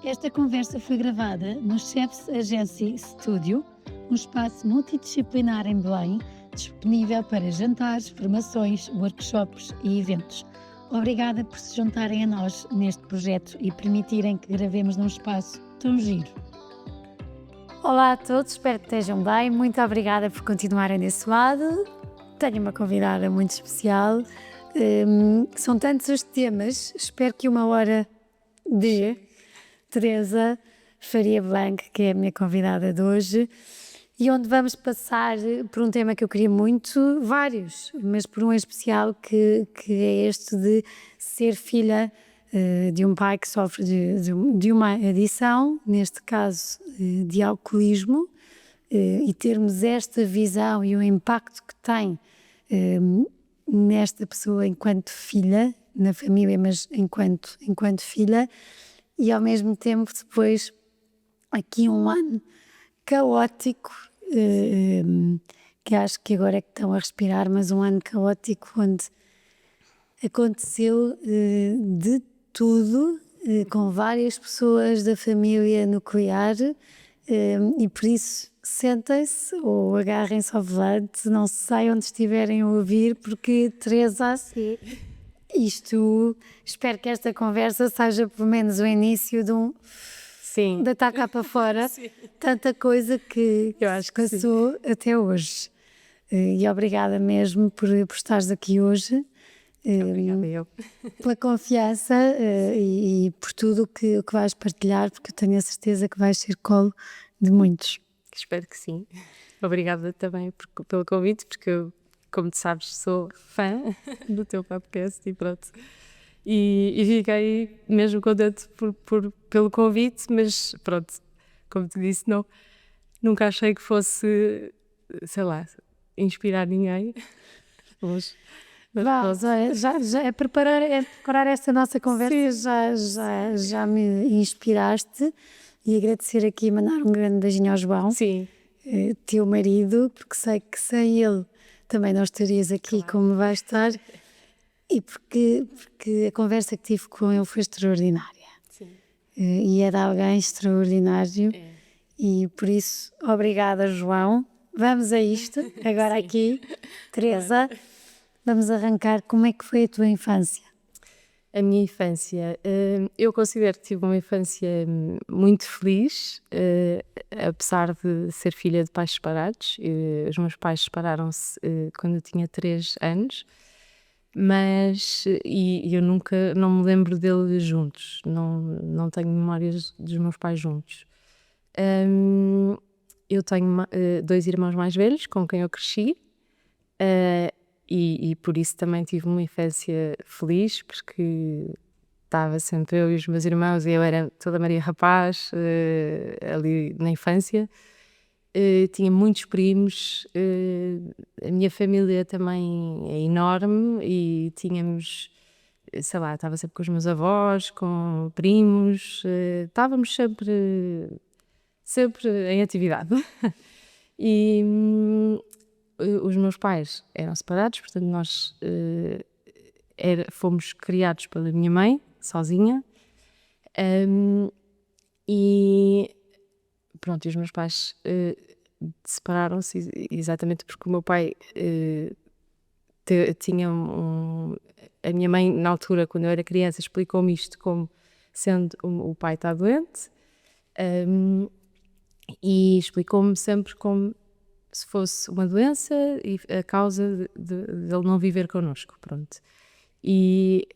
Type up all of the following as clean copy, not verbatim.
Esta conversa foi gravada no Chefs Agency Studio, um espaço multidisciplinar em Belém, disponível para jantares, formações, workshops e eventos. Obrigada por se juntarem a nós neste projeto e permitirem que gravemos num espaço tão giro. Olá a todos, espero que estejam bem. Muito obrigada por continuarem desse lado. Tenho uma convidada muito especial. São tantos os temas, espero que uma hora de Teresa Faria Blanc, que é a minha convidada de hoje, e onde vamos passar por um tema que eu queria muito, vários, mas por um em especial que é este de ser filha de um pai que sofre de uma adição, neste caso de alcoolismo, e termos esta visão e o impacto que tem nesta pessoa enquanto filha, na família, mas enquanto filha, e ao mesmo tempo depois aqui um ano caótico, que acho que agora é que estão a respirar, mas um ano caótico onde aconteceu de tudo, com várias pessoas da família nuclear, e por isso sentem-se ou agarrem-se ao volante, não sei onde estiverem a ouvir, porque Teresa, espero que esta conversa seja pelo menos o início de um Sim. deitar cá para fora, tanta coisa que Eu acho que passou até hoje. E obrigada mesmo por estares aqui hoje. Obrigada eu. Pela confiança e por tudo o que vais partilhar, porque eu tenho a certeza que vais ser colo de muitos. Espero que sim. Obrigada também pelo convite, porque eu, como tu sabes, sou fã do teu podcast e pronto. E fiquei mesmo contente pelo convite, mas pronto, como te disse, nunca achei que fosse, sei lá, inspirar ninguém. Mas Já é preparar esta nossa conversa, já me inspiraste, e agradecer aqui e mandar um grande beijinho ao João, sim, teu marido, porque sei que sem ele também não estarias aqui como vais estar, e porque a conversa que tive com ele foi extraordinária. sim. E é de alguém extraordinário, É. e por isso, obrigada, João. Vamos a isto, agora Sim. aqui, Teresa, vamos arrancar. Como é que foi a tua infância? A minha infância, eu considero que tive uma infância muito feliz, apesar de ser filha de pais separados. Os meus pais separaram-se quando eu tinha 3 anos, mas eu nunca, não me lembro deles juntos, não tenho memórias dos meus pais juntos. Eu tenho 2 irmãos mais velhos com quem eu cresci, e por isso também tive uma infância feliz, porque estava sempre eu e os meus irmãos, e eu era toda Maria Rapaz ali na infância. Tinha muitos primos, a minha família também é enorme e tínhamos, sei lá, estava sempre com os meus avós, com primos, estávamos sempre em atividade. E os meus pais eram separados, portanto nós fomos criados pela minha mãe, sozinha, e pronto, e os meus pais separaram-se exatamente porque o meu pai tinha a minha mãe, na altura, quando eu era criança, explicou-me isto como sendo o pai está doente, e explicou-me sempre como se fosse uma doença e a causa de ele não viver connosco, pronto. E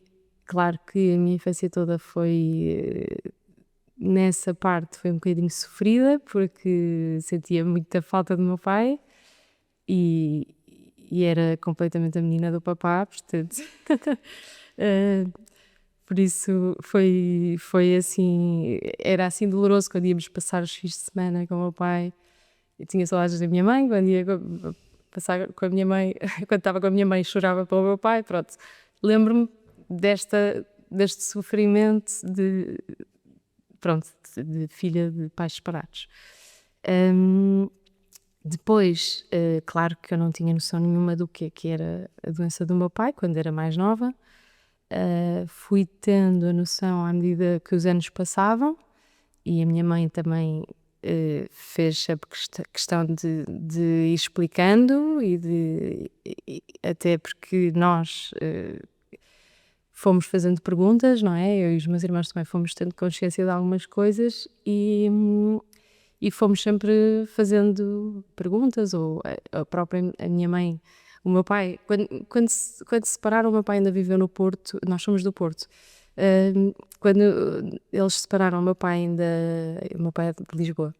claro que a minha infância toda foi, nessa parte, foi um bocadinho sofrida, porque sentia muita falta do meu pai e era completamente a menina do papá, portanto, por isso foi assim, era assim doloroso quando íamos passar os fins de semana com o meu pai. Eu tinha saudades da minha mãe, quando ia passar com a minha mãe, quando estava com a minha mãe, chorava pelo meu pai, pronto. Lembro-me deste sofrimento de filha de pais separados. Depois, claro que eu não tinha noção nenhuma do que era a doença do meu pai, quando era mais nova. Fui tendo a noção à medida que os anos passavam, e a minha mãe também fez sempre questão de ir explicando até porque nós fomos fazendo perguntas, não é? Eu e os meus irmãos também fomos tendo consciência de algumas coisas e fomos sempre fazendo perguntas, ou a minha mãe, o meu pai, quando se separaram, o meu pai ainda viveu no Porto, nós somos do Porto. Quando eles se separaram, o meu pai é de Lisboa,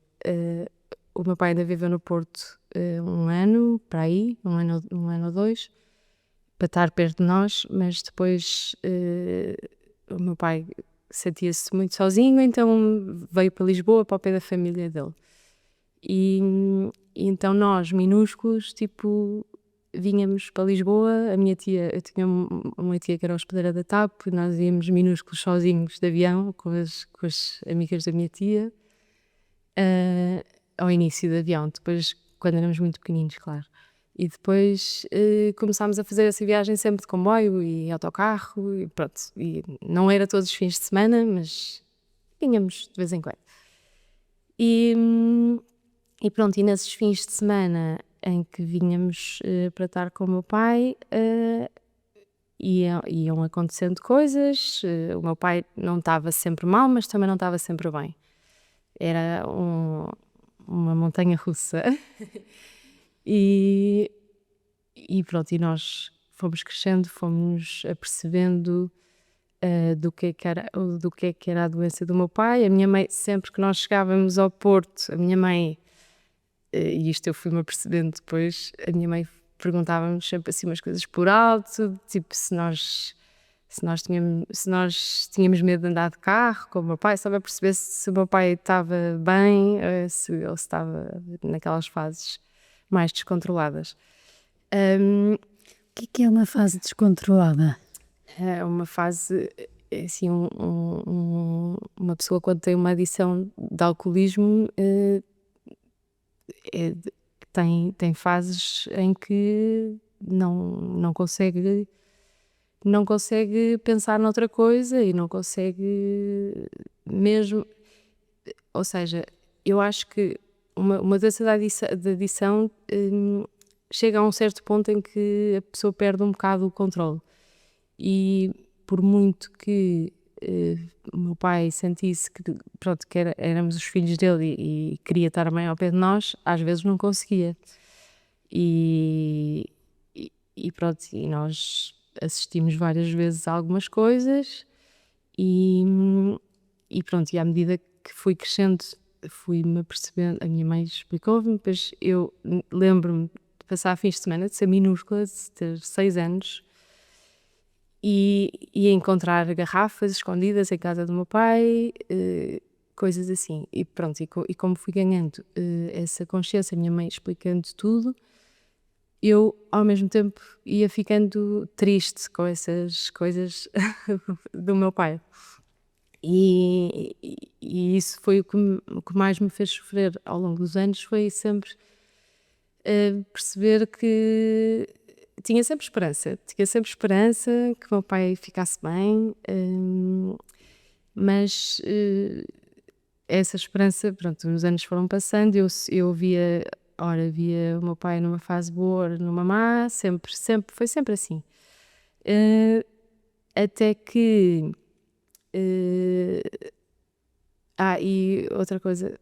o meu pai ainda viveu no Porto um ano, para aí, um ano ou dois, para estar perto de nós, mas depois o meu pai sentia-se muito sozinho, então veio para Lisboa, para o pé da família dele. E então nós, minúsculos, tipo, vinhamos para Lisboa. Eu tinha uma tia que era hospedeira da TAP, nós íamos minúsculos sozinhos de avião com as amigas da minha tia, ao início do avião, depois quando éramos muito pequeninos, claro. E depois começámos a fazer essa viagem sempre de comboio e autocarro, e pronto. E não era todos os fins de semana, mas vinhamos de vez em quando. E pronto, e nesses fins de semana em que vinhamos para estar com o meu pai, iam acontecendo coisas. O meu pai não estava sempre mal, mas também não estava sempre bem. Era uma montanha russa. E pronto, e nós fomos crescendo, fomos apercebendo do que é que era a doença do meu pai. A minha mãe, sempre que nós chegávamos ao Porto, a minha mãe, e isto eu fui-me apercebendo depois, a minha mãe perguntava-nos sempre assim umas coisas por alto, tipo se nós tínhamos medo de andar de carro com o meu pai, só para perceber se o meu pai estava bem, ou se estava naquelas fases mais descontroladas. O que é uma fase descontrolada? É uma fase, assim, uma pessoa quando tem uma adição de alcoolismo tem fases em que não consegue pensar noutra coisa e não consegue mesmo, ou seja, eu acho que uma doença de adição chega a um certo ponto em que a pessoa perde um bocado o controle. E por muito que o meu pai sentisse que, pronto, que éramos os filhos dele e queria estar bem ao pé de nós, às vezes não conseguia. E pronto, e nós assistimos várias vezes a algumas coisas e pronto, e à medida que fui crescendo, fui-me apercebendo, a minha mãe explicou-me, depois eu lembro-me de passar fins de semana, de ser minúscula, de ter 6 anos, e encontrar garrafas escondidas em casa do meu pai, coisas assim. E pronto, e como fui ganhando essa consciência, a minha mãe explicando tudo, eu ao mesmo tempo ia ficando triste com essas coisas do meu pai. E isso foi o que mais me fez sofrer ao longo dos anos, foi sempre perceber que tinha sempre esperança que o meu pai ficasse bem, mas essa esperança, pronto, os anos foram passando, eu via o meu pai numa fase boa, numa má, foi sempre assim. Até que e outra coisa,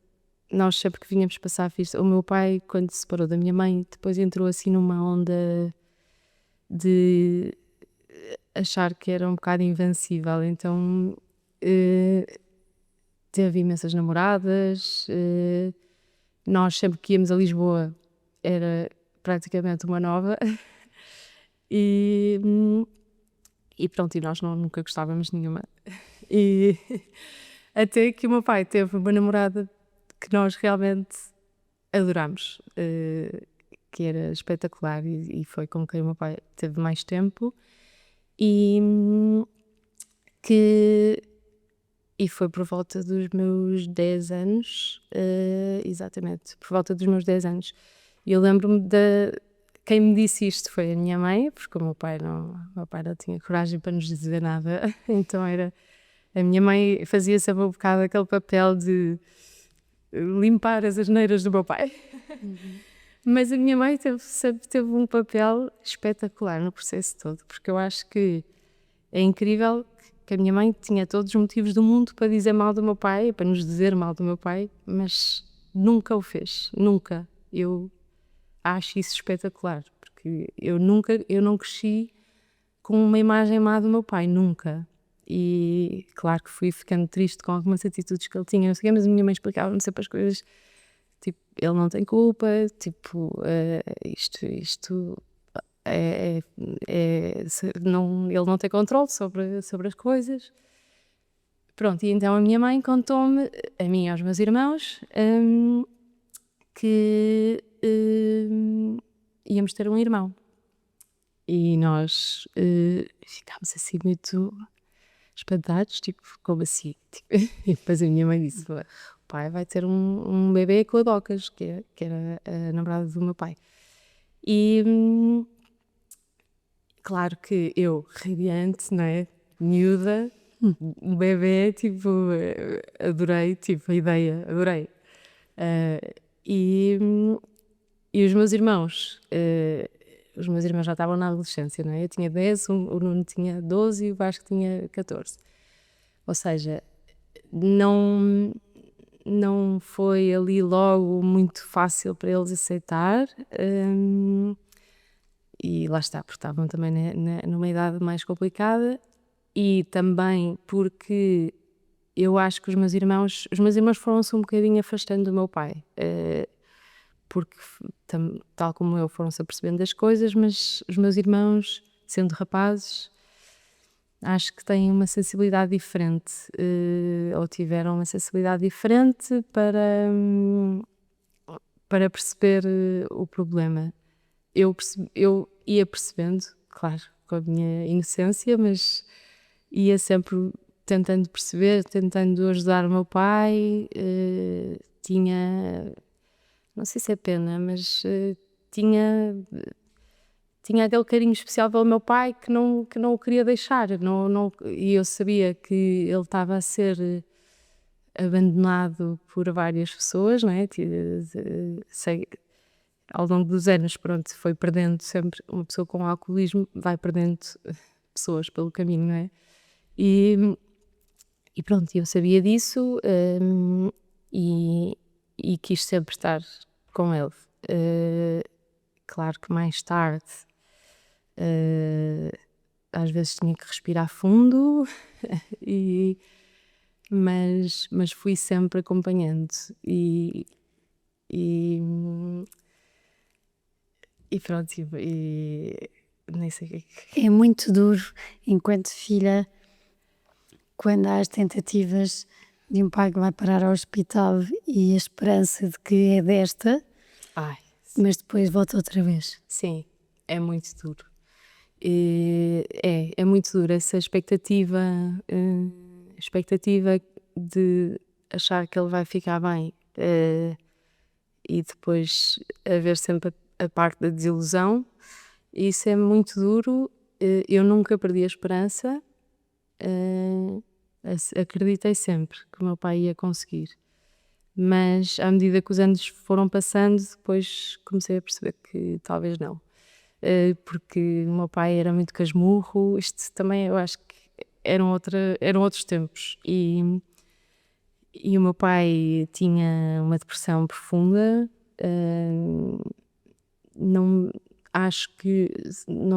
nós sempre que vínhamos passar a fiesta, o meu pai, quando se separou da minha mãe, depois entrou assim numa onda de achar que era um bocado invencível, então teve imensas namoradas, nós sempre que íamos a Lisboa era praticamente uma nova e pronto, e nós nunca gostávamos de nenhuma. E até que o meu pai teve uma namorada que nós realmente adorámos, que era espetacular, e foi com quem o meu pai teve mais tempo, e foi por volta dos meus 10 anos, exatamente, por volta dos meus 10 anos. E eu lembro-me quem me disse isto foi a minha mãe, porque o meu pai não tinha coragem para nos dizer nada, então era A minha mãe fazia sempre um bocado aquele papel de limpar as asneiras do meu pai. Mas a minha mãe sempre teve um papel espetacular no processo todo, porque eu acho que é incrível que a minha mãe tinha todos os motivos do mundo para dizer mal do meu pai, para nos dizer mal do meu pai, mas nunca o fez, nunca. Eu acho isso espetacular, porque eu não cresci com uma imagem má do meu pai, nunca. E claro que fui ficando triste com algumas atitudes que ele tinha, não sei o quê, mas a minha mãe explicava-me sempre as coisas, tipo, ele não tem culpa, tipo, isto ele não tem controle sobre as coisas. Pronto, e então a minha mãe contou-me, a mim e aos meus irmãos, que íamos ter um irmão. E nós ficámos assim muito espantados, tipo, como assim? Tipo, e depois a minha mãe disse: o pai vai ter um bebê com a Docas, que era a namorada do meu pai. E claro que eu, radiante, não é? Miúda, um bebê, tipo, adorei, tipo, a ideia, adorei. E os meus irmãos, já estavam na adolescência, não é? Eu tinha 10, o Nuno tinha 12 e o Vasco tinha 14. Ou seja, não foi ali logo muito fácil para eles aceitar. E lá está, porque estavam também numa idade mais complicada e também porque eu acho que os meus irmãos foram-se um bocadinho afastando do meu pai, porque tal como eu foram-se apercebendo das coisas, mas os meus irmãos, sendo rapazes, acho que têm uma sensibilidade diferente, ou tiveram uma sensibilidade diferente para perceber o problema. Eu ia percebendo, claro, com a minha inocência, mas ia sempre tentando perceber, tentando ajudar o meu pai. Tinha, não sei se é pena, mas tinha aquele carinho especial pelo meu pai que não o queria deixar. E eu sabia que ele estava a ser abandonado por várias pessoas, não é? Ao longo dos anos, pronto, foi perdendo sempre, uma pessoa com alcoolismo vai perdendo pessoas pelo caminho, não é? E pronto, eu sabia disso, e quis sempre estar com ele. Claro que mais tarde, às vezes tinha que respirar fundo, mas fui sempre acompanhando e pronto, e nem sei o que é que... É muito duro, enquanto filha, quando há as tentativas de um pai que vai parar ao hospital e a esperança de que é desta, Ai, mas depois volta outra vez. sim, é muito duro. É muito duro essa expectativa de achar que ele vai ficar bem, e depois haver sempre a parte da desilusão. Isso é muito duro. Eu nunca perdi a esperança, acreditei sempre que o meu pai ia conseguir, mas à medida que os anos foram passando, depois comecei a perceber que talvez não. Porque o meu pai era muito casmurro, isto também eu acho que eram outros tempos, e o meu pai tinha uma depressão profunda, não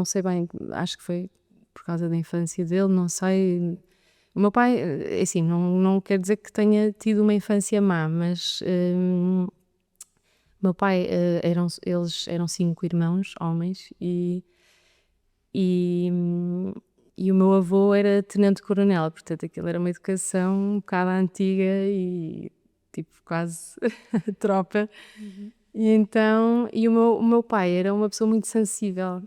sei bem, acho que foi por causa da infância dele, não sei. O meu pai, assim, não quer dizer que tenha tido uma infância má, mas o meu pai, eles eram 5 irmãos, homens, e o meu avô era tenente-coronel, portanto aquilo era uma educação um bocado antiga e tipo quase tropa. E então, o meu pai era uma pessoa muito sensível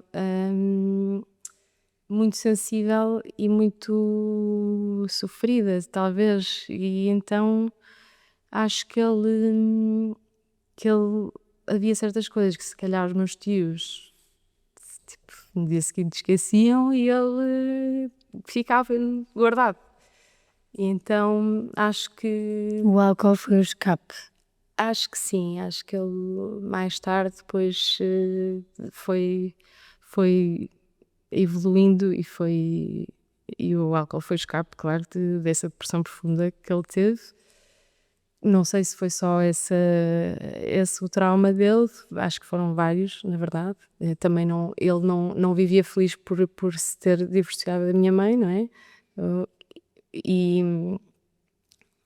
e muito sofrida, talvez, e então acho que havia certas coisas que se calhar os meus tios, tipo, no dia seguinte esqueciam e ele ficava guardado. E então acho que O álcool foi o escape. Acho que sim, acho que ele mais tarde depois foi evoluindo e o álcool foi escape, claro, dessa depressão profunda que ele teve. Não sei se foi só esse o trauma dele, acho que foram vários, na verdade. Também ele não vivia feliz por se ter divorciado da minha mãe, não é? Uh, E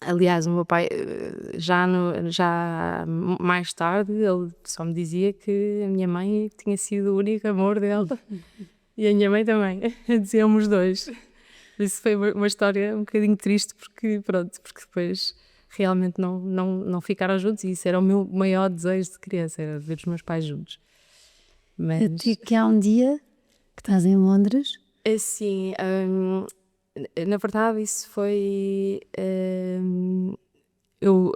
aliás, o meu pai, já mais tarde, ele só me dizia que a minha mãe tinha sido o único amor dele e a minha mãe também, diziam os dois. Isso foi uma história um bocadinho triste porque, pronto, porque depois realmente não ficaram juntos e isso era o meu maior desejo de criança, era ver os meus pais juntos. Mas, Até que há um dia que estás em Londres. assim, na verdade isso foi... eu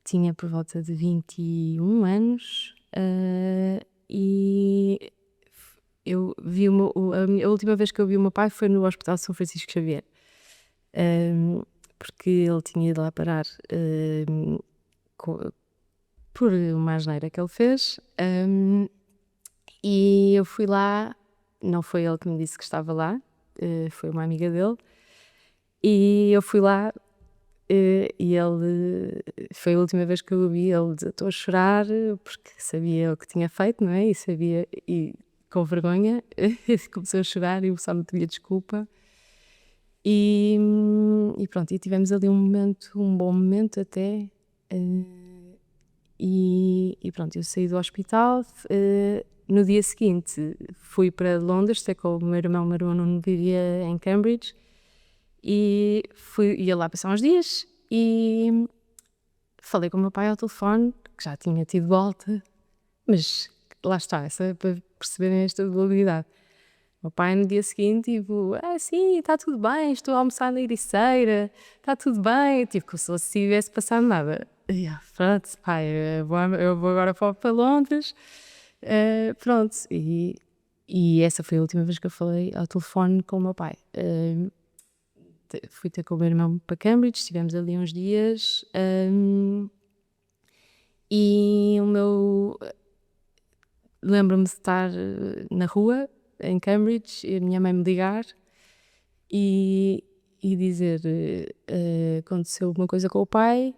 tinha por volta de 21 anos, e eu vi a última vez que eu vi o meu pai foi no Hospital São Francisco Xavier, porque ele tinha ido lá parar por uma asneira que ele fez, e eu fui lá, não foi ele que me disse que estava lá, foi uma amiga dele, e eu fui lá. E ele, foi a última vez que eu o vi, ele desatou a chorar porque sabia o que tinha feito, não é? E com vergonha, começou a chorar e só me pedia desculpa. E pronto, e tivemos ali um bom momento até. E pronto, eu saí do hospital. No dia seguinte fui para Londres, ter com o meu irmão não vivia em Cambridge. E ia lá passar uns dias e falei com o meu pai ao telefone, que já tinha tido volta, mas lá está, para perceberem esta dualidade. O meu pai no dia seguinte, tipo, sim, está tudo bem, estou a almoçar na Ericeira, está tudo bem, tipo, como se tivesse passado nada. E pronto, pai, eu vou agora para Londres, pronto. E essa foi a última vez que eu falei ao telefone com o meu pai. Fui ter com o meu irmão para Cambridge, estivemos ali uns dias, e lembro-me de estar na rua em Cambridge e a minha mãe me ligar e dizer aconteceu uma coisa com o pai,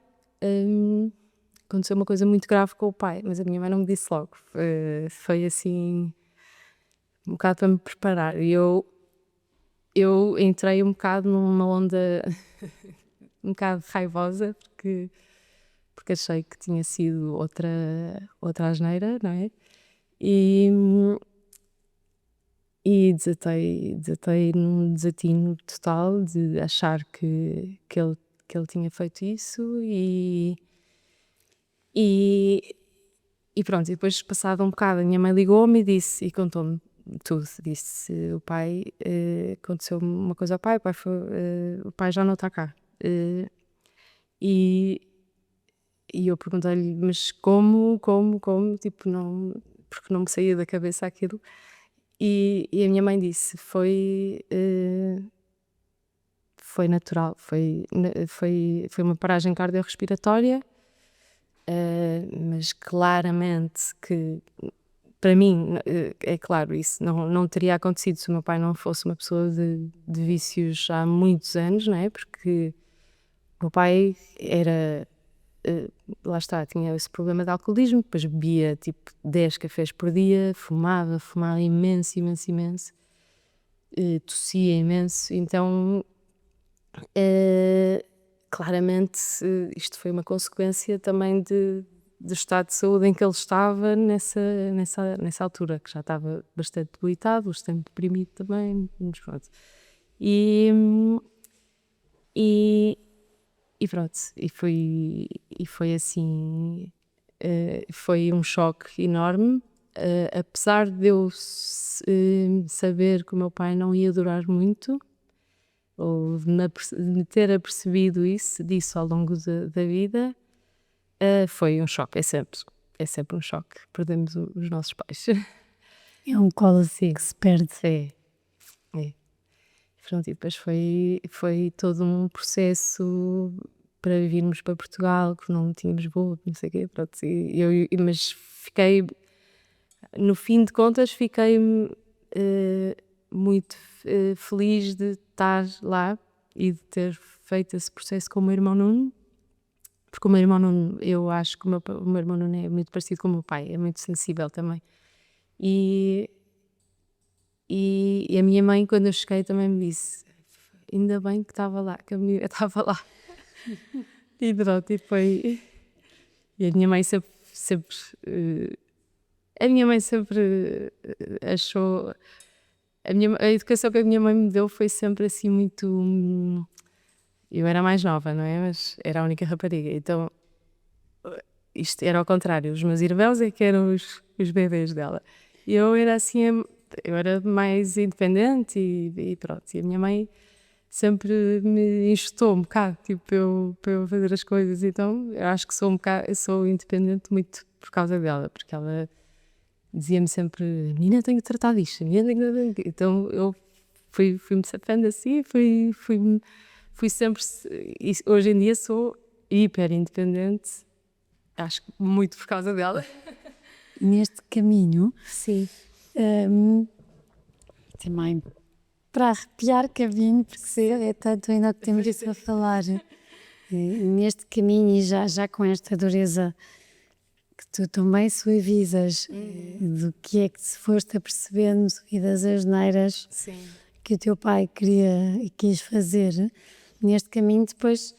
aconteceu uma coisa muito grave com o pai, mas a minha mãe não me disse logo. Foi assim um bocado para me preparar e eu entrei um bocado numa onda um bocado raivosa porque achei que tinha sido outra asneira, não é? E desatei num desatino total de achar que ele tinha feito isso e pronto, e depois passado um bocado a minha mãe ligou-me e contou-me tudo, disse o pai, aconteceu uma coisa ao pai, o pai já não está cá. E eu perguntei-lhe, mas como, tipo, não, porque não me saía da cabeça aquilo. E a minha mãe disse, foi natural, foi uma paragem cardiorrespiratória, mas claramente que, para mim, é claro, isso não teria acontecido se o meu pai não fosse uma pessoa de vícios há muitos anos, não é? Porque o meu pai era... lá está, tinha esse problema de alcoolismo, depois bebia tipo 10 cafés por dia, fumava imenso, tossia imenso, então claramente isto foi uma consequência também do estado de saúde em que ele estava nessa altura, que já estava bastante debilitado, bastante deprimido também, mas pronto. E pronto, e foi assim, foi um choque enorme, apesar de eu saber que o meu pai não ia durar muito, ou de me ter apercebido disso ao longo da vida, foi um choque, é sempre um choque, perdemos os nossos pais. É um colo Sim. que se perde. É, é. Pronto, e depois foi todo um processo para virmos para Portugal, que não tínhamos voo, não sei o quê, pronto, mas fiquei, no fim de contas, fiquei muito feliz de estar lá e de ter feito esse processo com o meu irmão Nuno, porque o meu irmão Nuno, eu acho que o meu irmão Nuno é muito parecido com o meu pai, é muito sensível também. E a minha mãe, quando eu cheguei, também me disse: ainda bem que estava lá, que a minha estava lá. E pronto, e foi. E a minha mãe sempre a minha mãe sempre achou. A educação que a minha mãe me deu foi sempre assim muito. Eu era mais nova, não é? Mas era a única rapariga. Então, isto era ao contrário. Os meus irmãos é que eram os bebês dela. E eu era assim, eu era mais independente e pronto. E a minha mãe sempre me instou um bocado, tipo, para eu fazer as coisas. Então, eu acho que eu sou independente muito por causa dela, porque ela dizia-me sempre: menina, tenho que tratar disto, menina, tenho que... Então, eu fui-me safando assim, fui sempre, e hoje em dia sou hiper independente, acho que muito por causa dela. Neste caminho, Sim. também para arrepiar caminho, porque é tanto ainda que temos isso a falar. Neste caminho e já com esta dureza que tu também suavizas, do que é que se foste apercebendo e das asneiras Sim. que o teu pai queria e quis fazer, neste caminho depois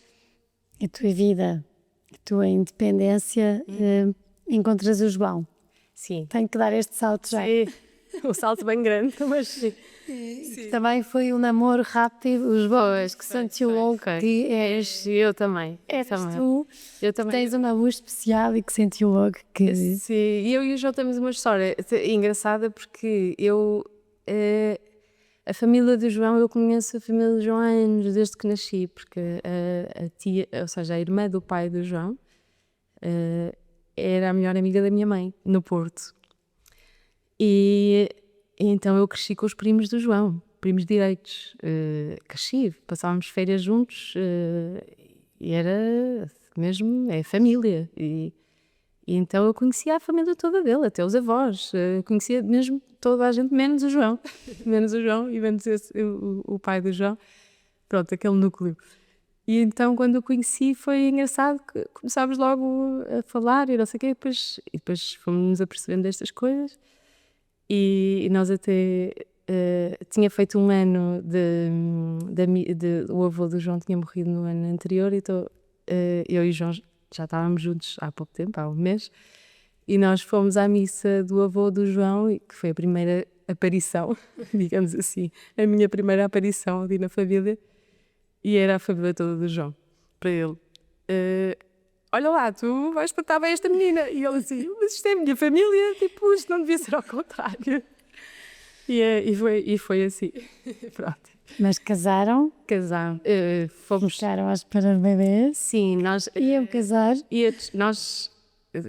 a tua vida, a tua independência, encontras o João. Sim. Tenho que dar este salto já. Sim. Um salto bem grande, mas sim. Também foi um namoro rápido, os boas, que sentiu logo que és, Eu também. eras tu, Eu que também. tens uma luz especial e que sentiu logo que... Sim, e eu e o João temos uma história engraçada porque a família do João, eu conheço a família do João há anos, desde que nasci, porque a tia, ou seja, a irmã do pai do João, era a melhor amiga da minha mãe, no Porto. E então eu cresci com os primos do João, primos direitos. Cresci, passávamos férias juntos e era mesmo, é família. E então eu conhecia a família toda dele, até os avós, conhecia mesmo toda a gente, menos o João, menos o João e menos o pai do João, pronto, aquele núcleo. E então quando o conheci foi engraçado que começámos logo a falar e não sei o quê, e depois fomos-nos apercebendo destas coisas e nós até... tinha feito um ano o avô do João tinha morrido no ano anterior, então eu e o João já estávamos juntos há pouco tempo, há um mês, e nós fomos à missa do avô do João, que foi a primeira aparição, digamos assim, a minha primeira aparição ali na família, e era a família toda do João, para ele. Olha lá, tu vais tratar bem esta menina. E ele assim: mas isto é a minha família, tipo, isto não devia ser ao contrário. E foi assim, pronto. Mas casaram, Casámos, fomos... ficaram à espera de bebês, Sim, nós... iam casar. Nós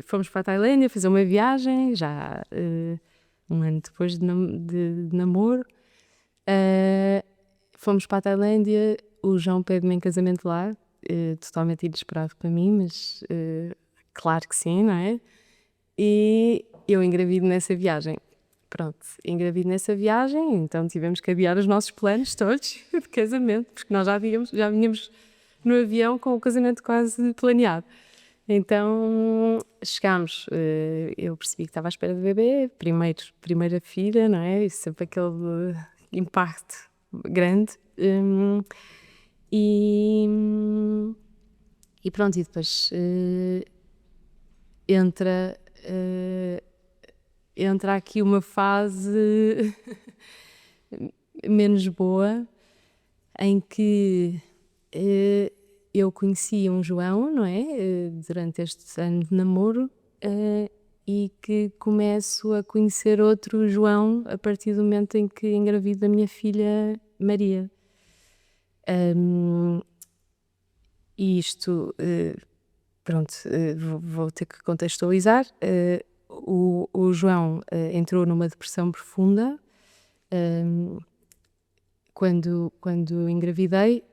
fomos para a Tailândia fazer uma viagem, já um ano depois de namoro. Fomos para a Tailândia, o João pede-me em casamento lá, totalmente inesperado para mim, mas claro que sim, não é? E eu engravido nessa viagem. Pronto, engravido nessa viagem, então tivemos que adiar os nossos planos todos de casamento, porque nós já vínhamos no avião com o casamento quase planeado. Então chegámos, eu percebi que estava à espera de bebê, primeira filha, não é? E sempre aquele impacto grande. E pronto, e depois entra aqui uma fase menos boa em que eu conheci um João, não é? Durante este ano de namoro e que começo a conhecer outro João a partir do momento em que engravido da minha filha Maria. E isto, pronto, vou ter que contextualizar. O João entrou numa depressão profunda quando engravidei,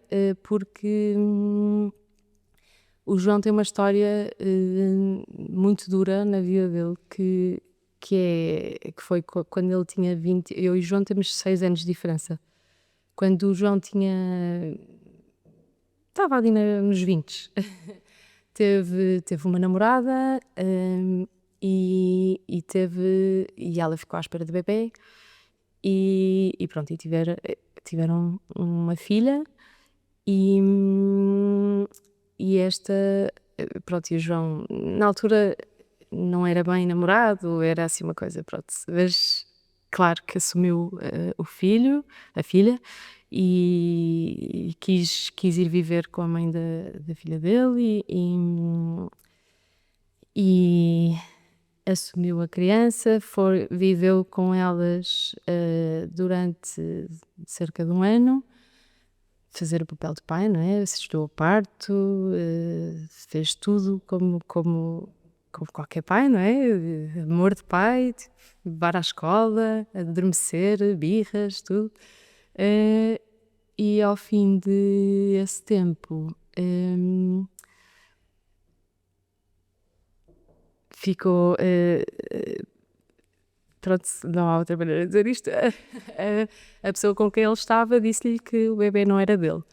porque o João tem uma história muito dura na vida dele, que foi quando ele tinha 20. Eu e o João temos 6 anos de diferença. Quando o João estava ali nos 20, teve uma namorada, e ela ficou à espera de bebê, e pronto, e tiveram uma filha, e, esta, pronto, e o João, na altura, não era bem namorado, era assim uma coisa, pronto, mas claro que assumiu o filho, a filha, e quis ir viver com a mãe da filha dele, e assumiu a criança, viveu com elas durante cerca de um ano, fazer o papel de pai, não é? Assistiu ao parto, fez tudo como qualquer pai, não é? Amor de pai, tipo, levar à escola, adormecer, birras, tudo. E ao fim desse tempo, ficou. Pronto, não há outra maneira de dizer isto. A pessoa com quem ele estava disse-lhe que o bebê não era dele.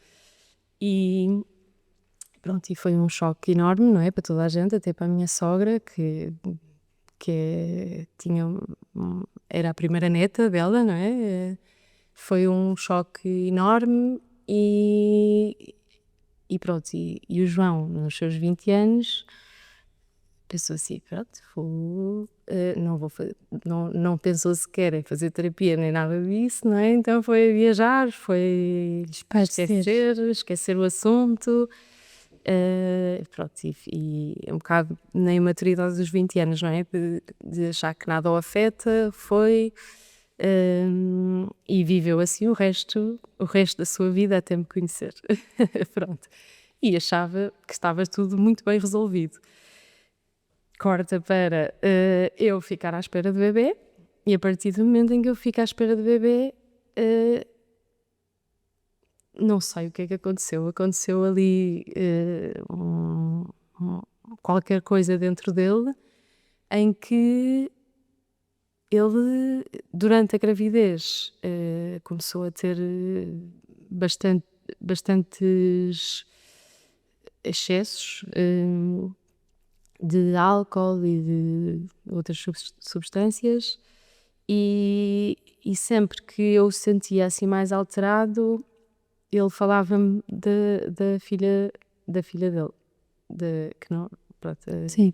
E pronto, e foi um choque enorme, não é? Para toda a gente, até para a minha sogra, era a primeira neta dela, não é? Foi um choque enorme, e pronto, e o João, nos seus 20 anos, pensou assim, pronto, não pensou sequer em fazer terapia nem nada disso, não é? Então foi viajar, foi esquecer o assunto, pronto, e um bocado na imaturidade dos 20 anos, não é? De achar que nada o afeta, e viveu assim o resto da sua vida até me conhecer. Pronto. E achava que estava tudo muito bem resolvido. Corta para eu ficar à espera do bebê, e a partir do momento em que eu fico à espera do bebê, não sei o que é que aconteceu. Aconteceu ali qualquer coisa dentro dele, em que ele, durante a gravidez, começou a ter bastantes excessos de álcool e de outras substâncias, e sempre que eu o sentia assim mais alterado, ele falava-me da filha dele, que não, pronto, Sim.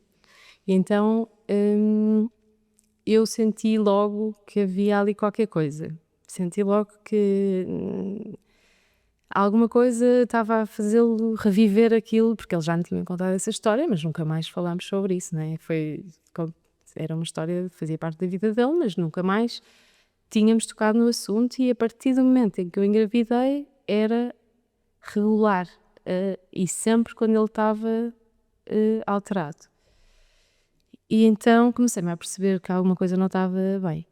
e então eu senti logo que havia ali qualquer coisa. Senti logo que alguma coisa estava a fazê-lo reviver aquilo, porque ele já me tinha contado essa história, mas nunca mais falámos sobre isso, não é? Era uma história que fazia parte da vida dele, mas nunca mais tínhamos tocado no assunto, e a partir do momento em que eu engravidei era regular, e sempre quando ele estava alterado. E então comecei-me a perceber que alguma coisa não estava bem.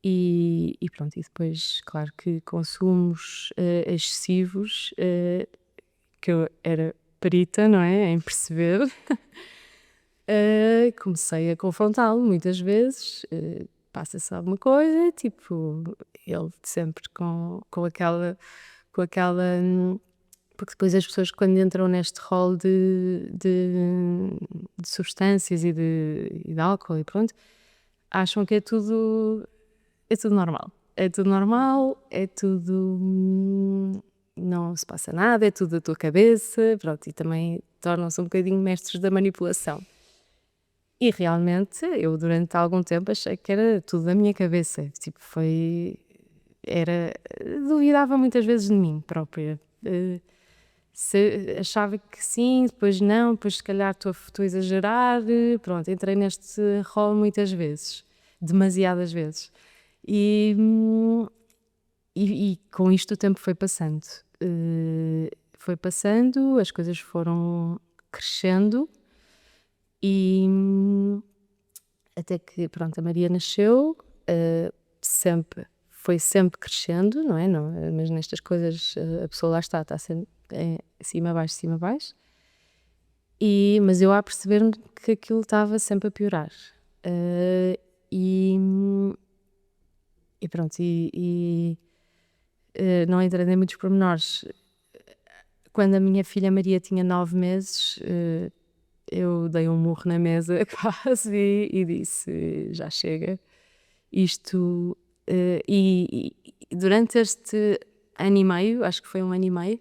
E pronto, e depois, claro que consumos excessivos, que eu era perita, não é? Em perceber, comecei a confrontá-lo muitas vezes. Passa-se alguma coisa, tipo, ele sempre com aquela. Porque depois as pessoas, quando entram neste rol de substâncias e de álcool e pronto, acham que é tudo normal. É tudo normal, não se passa nada, é tudo da tua cabeça, pronto, e também tornam-se um bocadinho mestres da manipulação. E realmente, eu durante algum tempo achei que era tudo da minha cabeça, tipo, duvidava muitas vezes de mim própria. Achava que sim, depois não, depois se calhar estou a exagerar, pronto, entrei neste rol muitas vezes, demasiadas vezes. E com isto o tempo foi passando. As coisas foram crescendo, e até que, pronto, a Maria nasceu, sempre foi sempre crescendo, não é? Não, mas nestas coisas a pessoa lá está sempre cima, abaixo, cima, abaixo. Mas eu a perceber-me que aquilo estava sempre a piorar. Eh, e, e pronto, não entrando em muitos pormenores, quando a minha filha Maria tinha 9 meses, eu dei um murro na mesa quase e disse: já chega. Isto. Durante este ano e meio, acho que foi um ano e meio,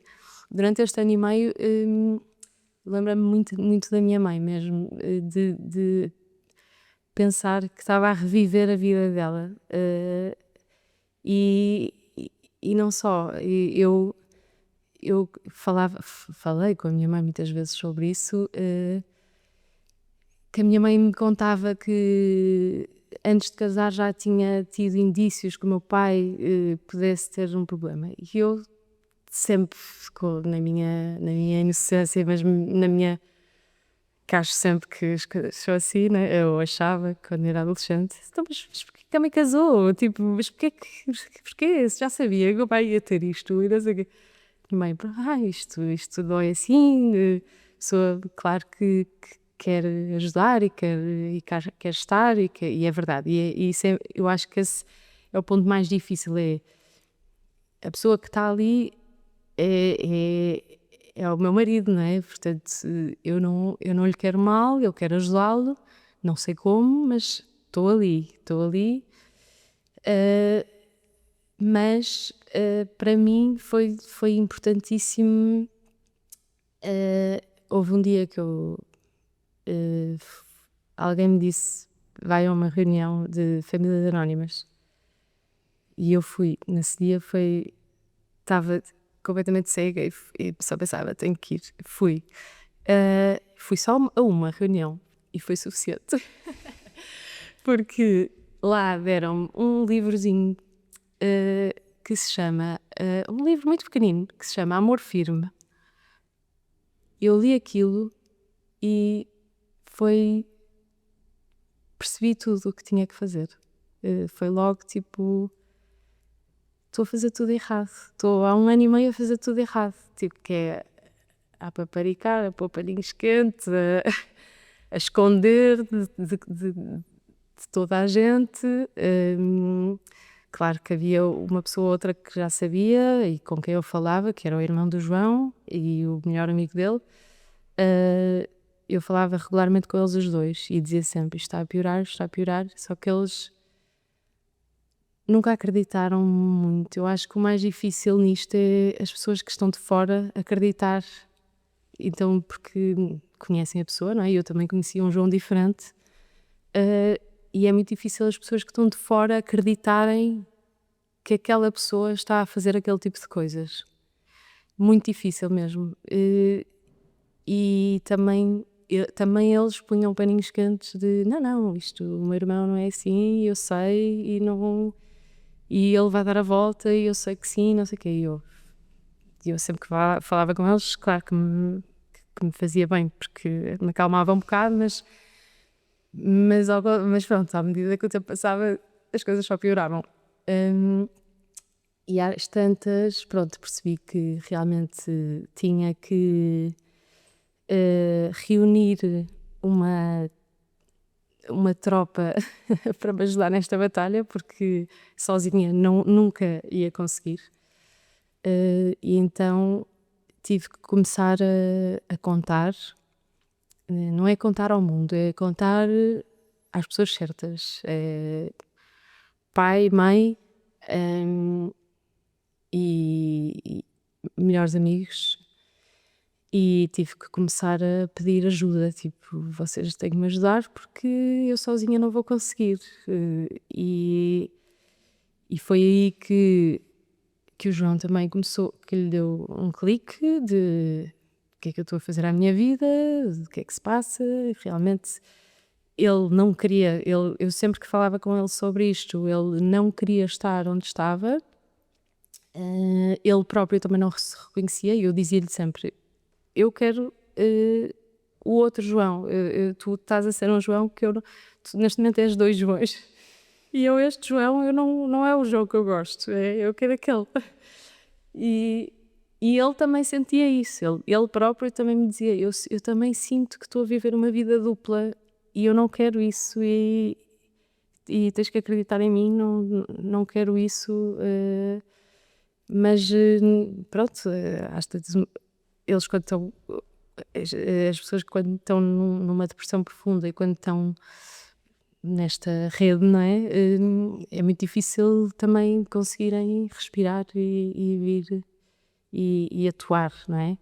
durante este ano e meio, lembro-me muito, muito da minha mãe mesmo, de pensar que estava a reviver a vida dela. E não só, eu falei com a minha mãe muitas vezes sobre isso, que a minha mãe me contava que antes de casar já tinha tido indícios que o meu pai pudesse ter um problema. E eu sempre ficou na minha inocência, mesmo na minha... que acho sempre que sou assim, né? Eu achava, quando era adolescente, então, mas porquê que a mãe casou? Tipo, mas porquê? Já sabia que o meu pai ia ter isto e não sei o quê. Mãe, isto dói assim, pessoa, claro que quer ajudar e quer estar e é verdade. E isso eu acho que esse é o ponto mais difícil, é a pessoa que está ali é o meu marido, não é? Portanto, eu não lhe quero mal, eu quero ajudá-lo, não sei como, mas estou ali. Mas para mim foi importantíssimo. Houve um dia que alguém me disse: vai a uma reunião de famílias anónimas, e eu fui. Nesse dia estava completamente cega e só pensava: tenho que ir. Fui só a uma reunião e foi suficiente. Porque lá deram um livrozinho que se chama, um livro muito pequenino, que se chama Amor Firme. Eu li aquilo e percebi tudo o que tinha que fazer. Foi logo tipo: estou a fazer tudo errado. Estou há um ano e meio a fazer tudo errado. Tipo, que é a paparicar, a pôr paninhos quentes, a esconder de toda a gente. Claro que havia uma pessoa ou outra que já sabia e com quem eu falava, que era o irmão do João e o melhor amigo dele. Eu falava regularmente com eles os dois e dizia sempre: isto está a piorar, só que eles nunca acreditaram muito. Eu acho que o mais difícil nisto é as pessoas que estão de fora acreditar. Então, porque conhecem a pessoa, não é? Eu também conhecia um João diferente. E é muito difícil as pessoas que estão de fora acreditarem que aquela pessoa está a fazer aquele tipo de coisas. Muito difícil mesmo. E também eles punham paninhos quentes de: não, isto, o meu irmão não é assim, eu sei, e ele vai dar a volta, e eu sei que sim, não sei o quê. E eu sempre que falava com eles, claro que me fazia bem, porque me acalmava um bocado, mas pronto, à medida que o tempo passava, as coisas só pioravam. E às tantas, pronto, percebi que realmente tinha que reunir uma tropa para me ajudar nesta batalha, porque sozinha nunca ia conseguir. E então tive que começar a contar. Não é contar ao mundo, é contar às pessoas certas. Pai, mãe, e melhores amigos. E tive que começar a pedir ajuda, tipo: vocês têm que me ajudar porque eu sozinha não vou conseguir. E foi aí que o João também começou, que lhe deu um clique de: o que é que eu estou a fazer à minha vida, o que é que se passa. Realmente ele não queria, eu sempre que falava com ele sobre isto, ele não queria estar onde estava. Ele próprio também não se reconhecia, e eu dizia-lhe sempre: eu quero o outro João, tu estás a ser um João que neste momento és dois Joões. E eu, este João, não é o João que eu gosto, eu quero aquele. E, e ele também sentia isso, ele próprio também me dizia, eu também sinto que estou a viver uma vida dupla e eu não quero isso e tens que acreditar em mim, não quero isso, mas pronto, às vezes eles quando estão, as pessoas quando estão numa depressão profunda e quando estão nesta rede, não é? É muito difícil também conseguirem respirar e vir e atuar, não é?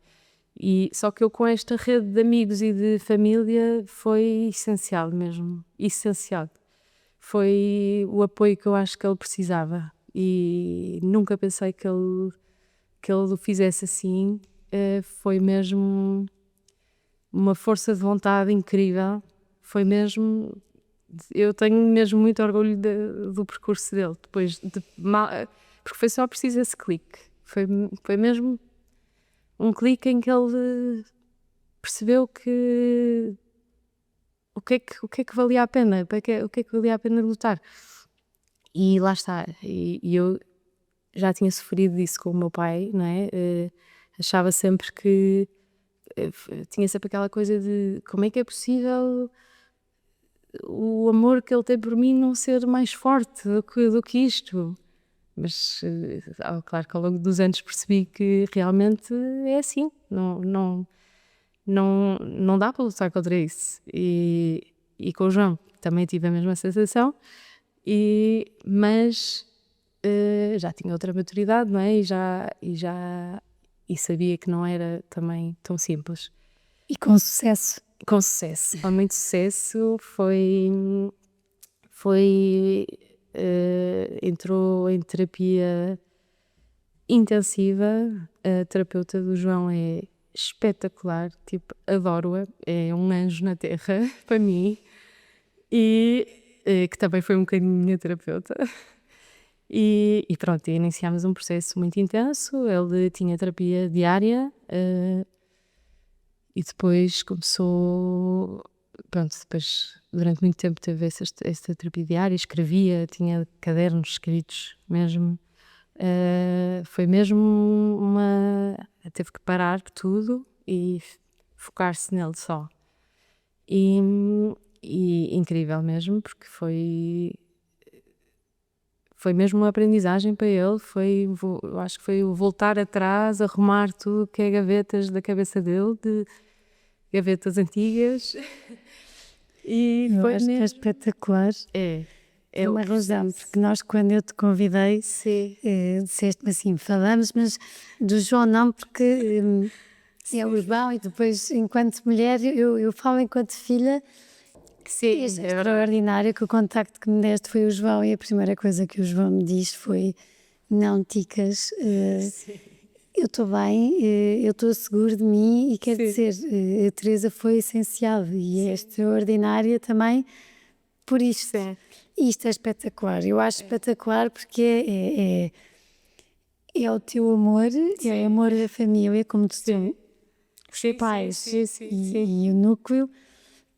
Só que eu com esta rede de amigos e de família foi essencial mesmo, essencial. Foi o apoio que eu acho que ele precisava e nunca pensei que ele o fizesse assim. Foi mesmo uma força de vontade incrível, foi mesmo, eu tenho mesmo muito orgulho do percurso dele, depois porque foi só preciso esse clique, foi mesmo um clique em que ele percebeu que o que é que valia a pena, o que é que valia a pena lutar. E lá está, e eu já tinha sofrido disso com o meu pai, não é? Achava sempre que tinha sempre aquela coisa de como é que é possível o amor que ele tem por mim não ser mais forte do que isto. Mas claro que ao longo dos anos percebi que realmente é assim, não dá para lutar contra isso. E com o João também tive a mesma sensação, mas já tinha outra maturidade, não é? E sabia que não era também tão simples. E com sucesso. Com sucesso, com muito sucesso, entrou em terapia intensiva. A terapeuta do João é espetacular, tipo, adoro-a, é um anjo na terra para mim, e que também foi um bocadinho minha terapeuta. E pronto, iniciámos um processo muito intenso, ele tinha terapia diária, e depois começou, pronto, depois durante muito tempo teve esta terapia diária, escrevia, tinha cadernos escritos mesmo. Foi mesmo teve que parar tudo e focar-se nele só. E incrível mesmo, porque foi mesmo uma aprendizagem para ele, eu acho que foi o voltar atrás, arrumar tudo que é gavetas da cabeça dele, de gavetas antigas. E Eu foi acho que é mesmo. espetacular. É uma razão, porque nós quando eu te convidei, disseste-me assim, falamos, mas do João não, porque é o João e depois enquanto mulher, eu falo enquanto filha, Sim, é extraordinário que o contacto que me deste foi o João e a primeira coisa que o João me disse foi, não, Ticas, eu estou bem, eu estou seguro de mim e quer dizer, a Teresa foi essencial e é extraordinária também por isto. Isto é espetacular, eu acho espetacular porque é o teu amor, é o amor da família, como tu dizes, os pais e o núcleo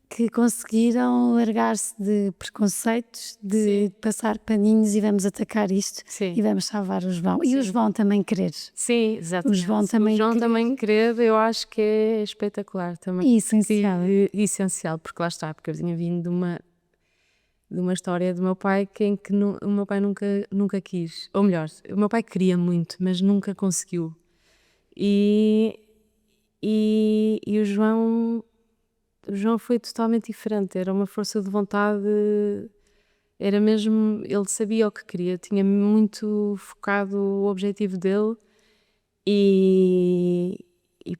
que conseguiram largar-se de preconceitos, de passar paninhos e vamos atacar isto e vamos salvar o João. E o João também querer. Sim, exatamente. O João também querer, eu acho que é espetacular também. E essencial. Essencial, porque lá está, porque eu tinha vindo de uma história do meu pai em que o meu pai nunca quis, ou melhor, o meu pai queria muito, mas nunca conseguiu. E o João foi totalmente diferente, era uma força de vontade, era mesmo, ele sabia o que queria, tinha muito focado o objetivo dele e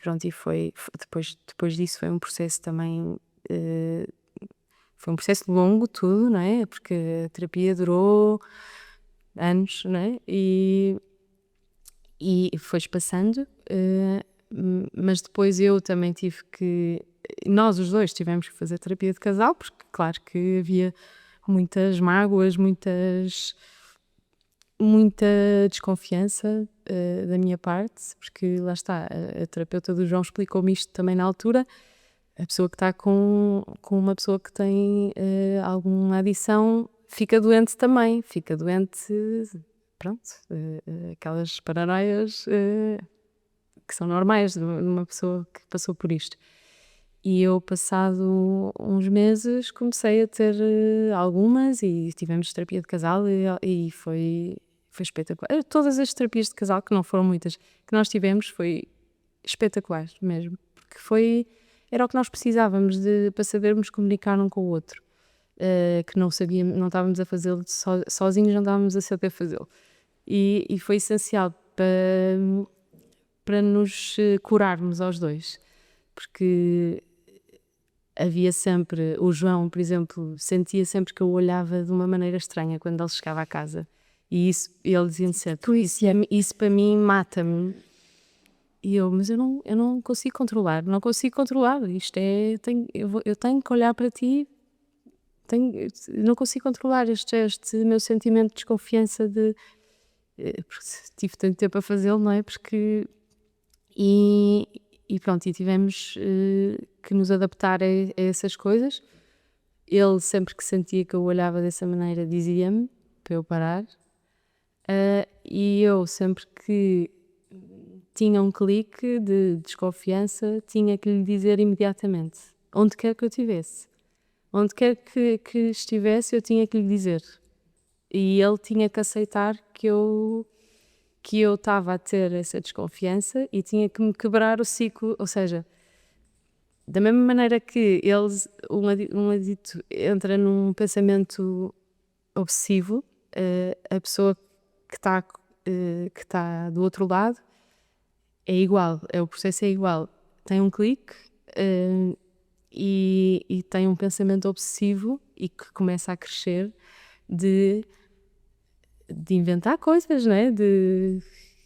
pronto, depois disso foi um processo também, foi um processo longo tudo, não é? Porque a terapia durou anos, não é? E foi-se passando, mas depois eu também nós os dois tivemos que fazer terapia de casal, porque claro que havia muitas mágoas, muita desconfiança da minha parte, porque lá está, a terapeuta do João explicou-me isto também na altura. A pessoa que está com uma pessoa que tem alguma adição fica doente também, fica doente, pronto, aquelas paranoias que são normais de uma pessoa que passou por isto. E eu, passado uns meses, comecei a ter algumas e tivemos terapia de casal e foi espetacular. Todas as terapias de casal, que não foram muitas, que nós tivemos, foi espetacular mesmo, porque era o que nós precisávamos para sabermos comunicar um com o outro, que não sabíamos, não estávamos a fazê-lo sozinhos, não estávamos a saber fazê-lo. E foi essencial para nos curarmos aos dois, porque havia sempre, o João, por exemplo, sentia sempre que eu o olhava de uma maneira estranha quando ele chegava à casa, e ele dizia-me sempre, isso para mim mata-me. E mas eu não consigo controlar, isto eu tenho que olhar para ti, não consigo controlar este meu sentimento de desconfiança, porque tive tanto tempo a fazê-lo, não é? E pronto, e tivemos que nos adaptar a essas coisas. Ele, sempre que sentia que eu olhava dessa maneira, dizia-me para eu parar, e eu, sempre que tinha um clique de desconfiança, tinha que lhe dizer imediatamente, onde quer que eu estivesse, onde quer que estivesse, eu tinha que lhe dizer, e ele tinha que aceitar que eu estava a ter essa desconfiança e tinha que me quebrar o ciclo. Ou seja, da mesma maneira que um adicto entra num pensamento obsessivo, a pessoa que está do outro lado é igual, o processo é igual. Tem um clique e tem um pensamento obsessivo e que começa a crescer de inventar coisas, não é? De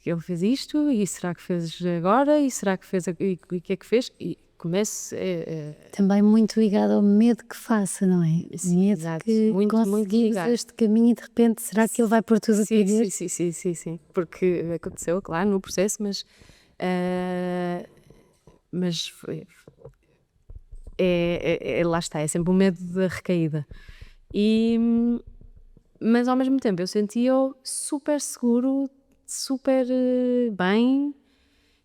ele fez isto, e será que fez agora, e será que fez, e o que é que fez? E começa Também muito ligado ao medo que faça, não é? Sim, Medo exato. que Muito conseguires ligado. este caminho e de repente será que ele vai pôr tudo a perder? Sim, porque aconteceu, claro, no processo, mas lá está, é sempre o medo da recaída. Mas ao mesmo tempo eu sentia-o super seguro, super bem,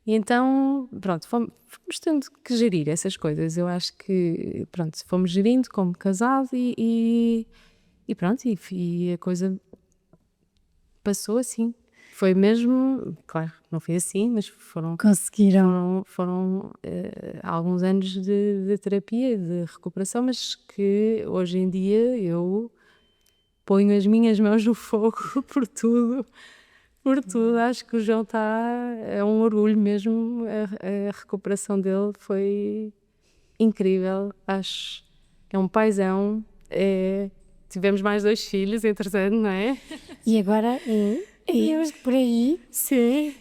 e então, pronto, fomos tendo que gerir essas coisas. Eu acho que, pronto, fomos gerindo como casado e pronto, e a coisa passou assim. Foi mesmo, claro, não foi assim, mas Conseguiram. foram alguns anos de terapia, de recuperação, mas que hoje em dia eu ponho as minhas mãos no fogo por tudo. Acho que o João é um orgulho mesmo. A recuperação dele foi incrível. Acho que é um paizão. Tivemos mais 2 filhos, entretanto, não é? E agora íamos por aí, Sim.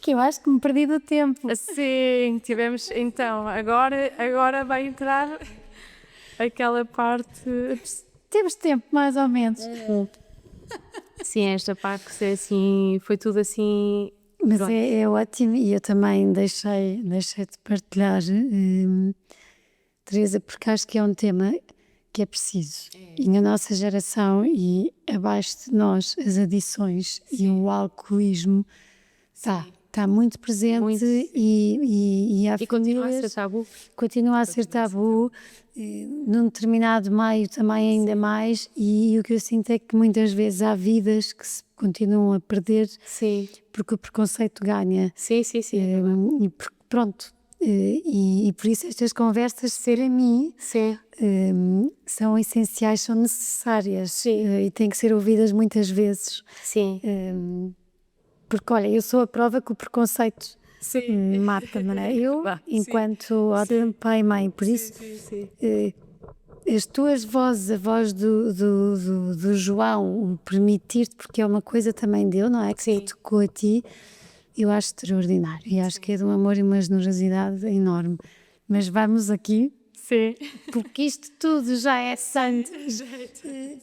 que eu acho que me perdi do tempo. Sim, tivemos. Então, agora vai entrar aquela parte. Temos tempo, mais ou menos. Sim, esta parte assim, foi tudo assim. Mas é ótimo, e eu também deixei de partilhar, Teresa, porque acho que é um tema que é preciso. E na nossa geração e abaixo de nós, as adições e o alcoolismo está muito presente. Muito. E há continua a famílias- ser tabu. Continua a ser tabu, num determinado meio também ainda mais, e o que eu sinto é que muitas vezes há vidas que se continuam a perder Sim. porque o preconceito ganha. Sim. E pronto, e por isso estas conversas, serem a mim, Sim. são essenciais, são necessárias, e têm que ser ouvidas muitas vezes. Sim. Porque olha, eu sou a prova que o preconceito mata-me, não é? Eu, enquanto ótimo pai e mãe, por isso as tuas vozes, a voz do João, o permitir-te, porque é uma coisa também dele, não é? Que te tocou a ti, eu acho extraordinário, e acho que é de um amor e uma generosidade enorme. Mas vamos aqui, porque isto tudo já é santo,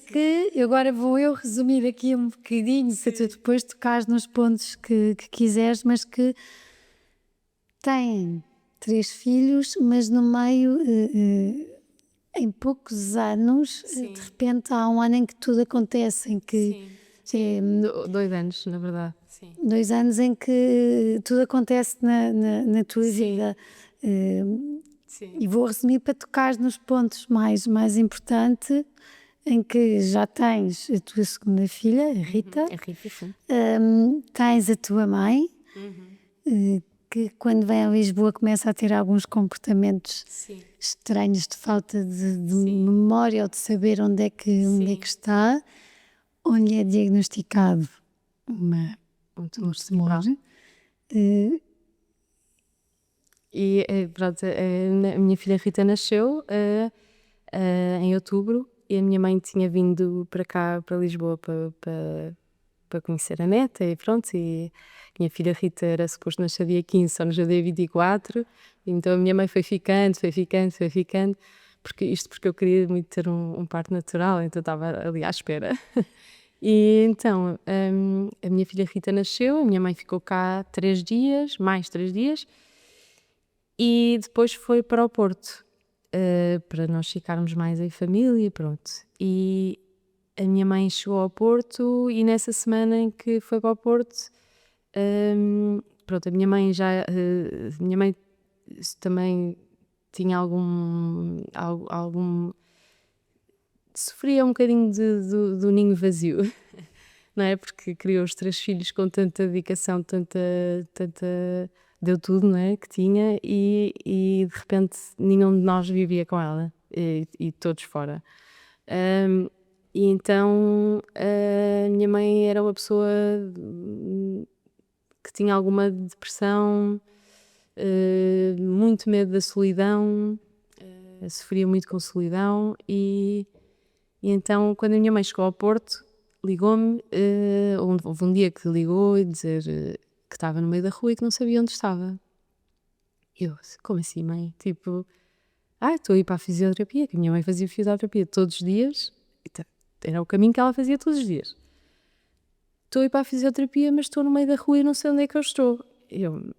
que agora vou eu resumir aqui um bocadinho, para tu depois tocares nos pontos que quiseres, mas que tem 3 filhos, mas no meio em poucos anos, Sim. de repente há um ano em que tudo acontece, em que Sim. 2 anos, na verdade. Sim. 2 anos em que tudo acontece na tua Sim. vida. Eh, Sim. E vou resumir para tocar nos pontos mais importantes, em que já tens a tua segunda filha, a Rita, É Rita, sim. tens a tua mãe, que quando vem a Lisboa começa a ter alguns comportamentos Sim. estranhos de falta de Sim. memória ou de saber onde é Sim. que está, onde é diagnosticado um tumor tumor. cerebral. eh, E pronto, a minha filha Rita nasceu em outubro e a minha mãe tinha vindo para cá, para Lisboa, para conhecer a neta e pronto. E a minha filha Rita era suposto nascer dia 15, só nasceu dia 24. Então a minha mãe foi ficando, porque eu queria muito ter um parto natural, então estava ali à espera. E então a minha filha Rita nasceu, a minha mãe ficou cá 3 dias, mais 3 dias. E depois foi para o Porto, para nós ficarmos mais em família, pronto. E a minha mãe chegou ao Porto e nessa semana em que foi para o Porto, pronto, a minha mãe também tinha algum sofria um bocadinho do ninho vazio, não é? Porque criou os 3 filhos com tanta dedicação, tanta deu tudo, não é, que tinha e de repente nenhum de nós vivia com ela e todos fora. E então a minha mãe era uma pessoa que tinha alguma depressão, muito medo da solidão, sofria muito com solidão e então quando a minha mãe chegou ao Porto ligou-me, houve um dia que ligou e dizer que estava no meio da rua e que não sabia onde estava. E eu, como assim, mãe? Tipo, estou a ir para a fisioterapia, que a minha mãe fazia fisioterapia todos os dias, era o caminho que ela fazia todos os dias. Estou a ir para a fisioterapia, mas estou no meio da rua e não sei onde é que eu estou. E eu,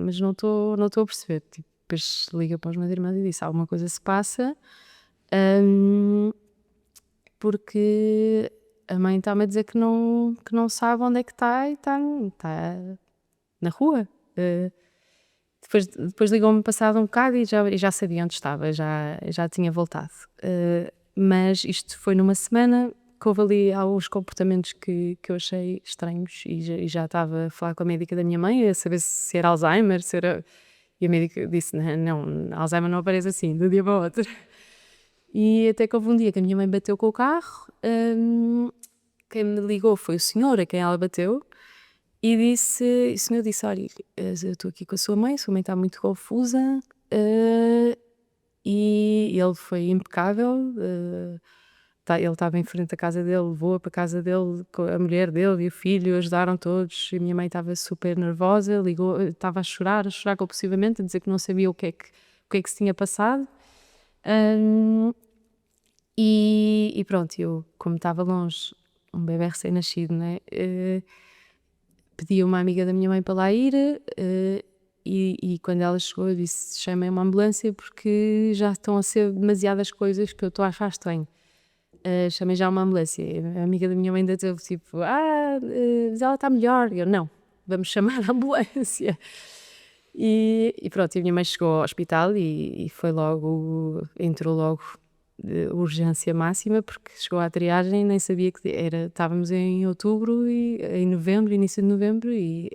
mas não estou a perceber. Tipo, depois liga para os meus irmãos e disse, alguma coisa se passa, porque a mãe está-me a dizer que não sabe onde é que está e está na rua. Depois ligou-me passado um bocado e já sabia onde estava, já tinha voltado. Mas isto foi numa semana que houve ali alguns comportamentos que eu achei estranhos e já estava a falar com a médica da minha mãe a saber se era Alzheimer, e a médica disse, não, Alzheimer não aparece assim, de um dia para o outro. E até que houve um dia que a minha mãe bateu com o carro, quem me ligou foi o senhor a quem ela bateu, e o senhor disse, olha, eu estou aqui com a sua mãe está muito confusa, e ele foi impecável, ele estava em frente à casa dele, levou-a para a casa dele, com a mulher dele e o filho, ajudaram todos, e a minha mãe estava super nervosa, ligou, estava a chorar compulsivamente, a dizer que não sabia o que é que se tinha passado. E pronto, eu, como estava longe, um bebê recém-nascido, né? Pedi a uma amiga da minha mãe para lá ir, e quando ela chegou eu disse, chamei uma ambulância porque já estão a ser demasiadas coisas que eu estou a achar estranho. Chamei já uma ambulância, a amiga da minha mãe ainda teve tipo, mas ela está melhor. E eu, não, vamos chamar a ambulância. E pronto, a minha mãe chegou ao hospital e entrou logo de urgência máxima, porque chegou à triagem, nem sabia que estávamos em outubro, em novembro, início de novembro, e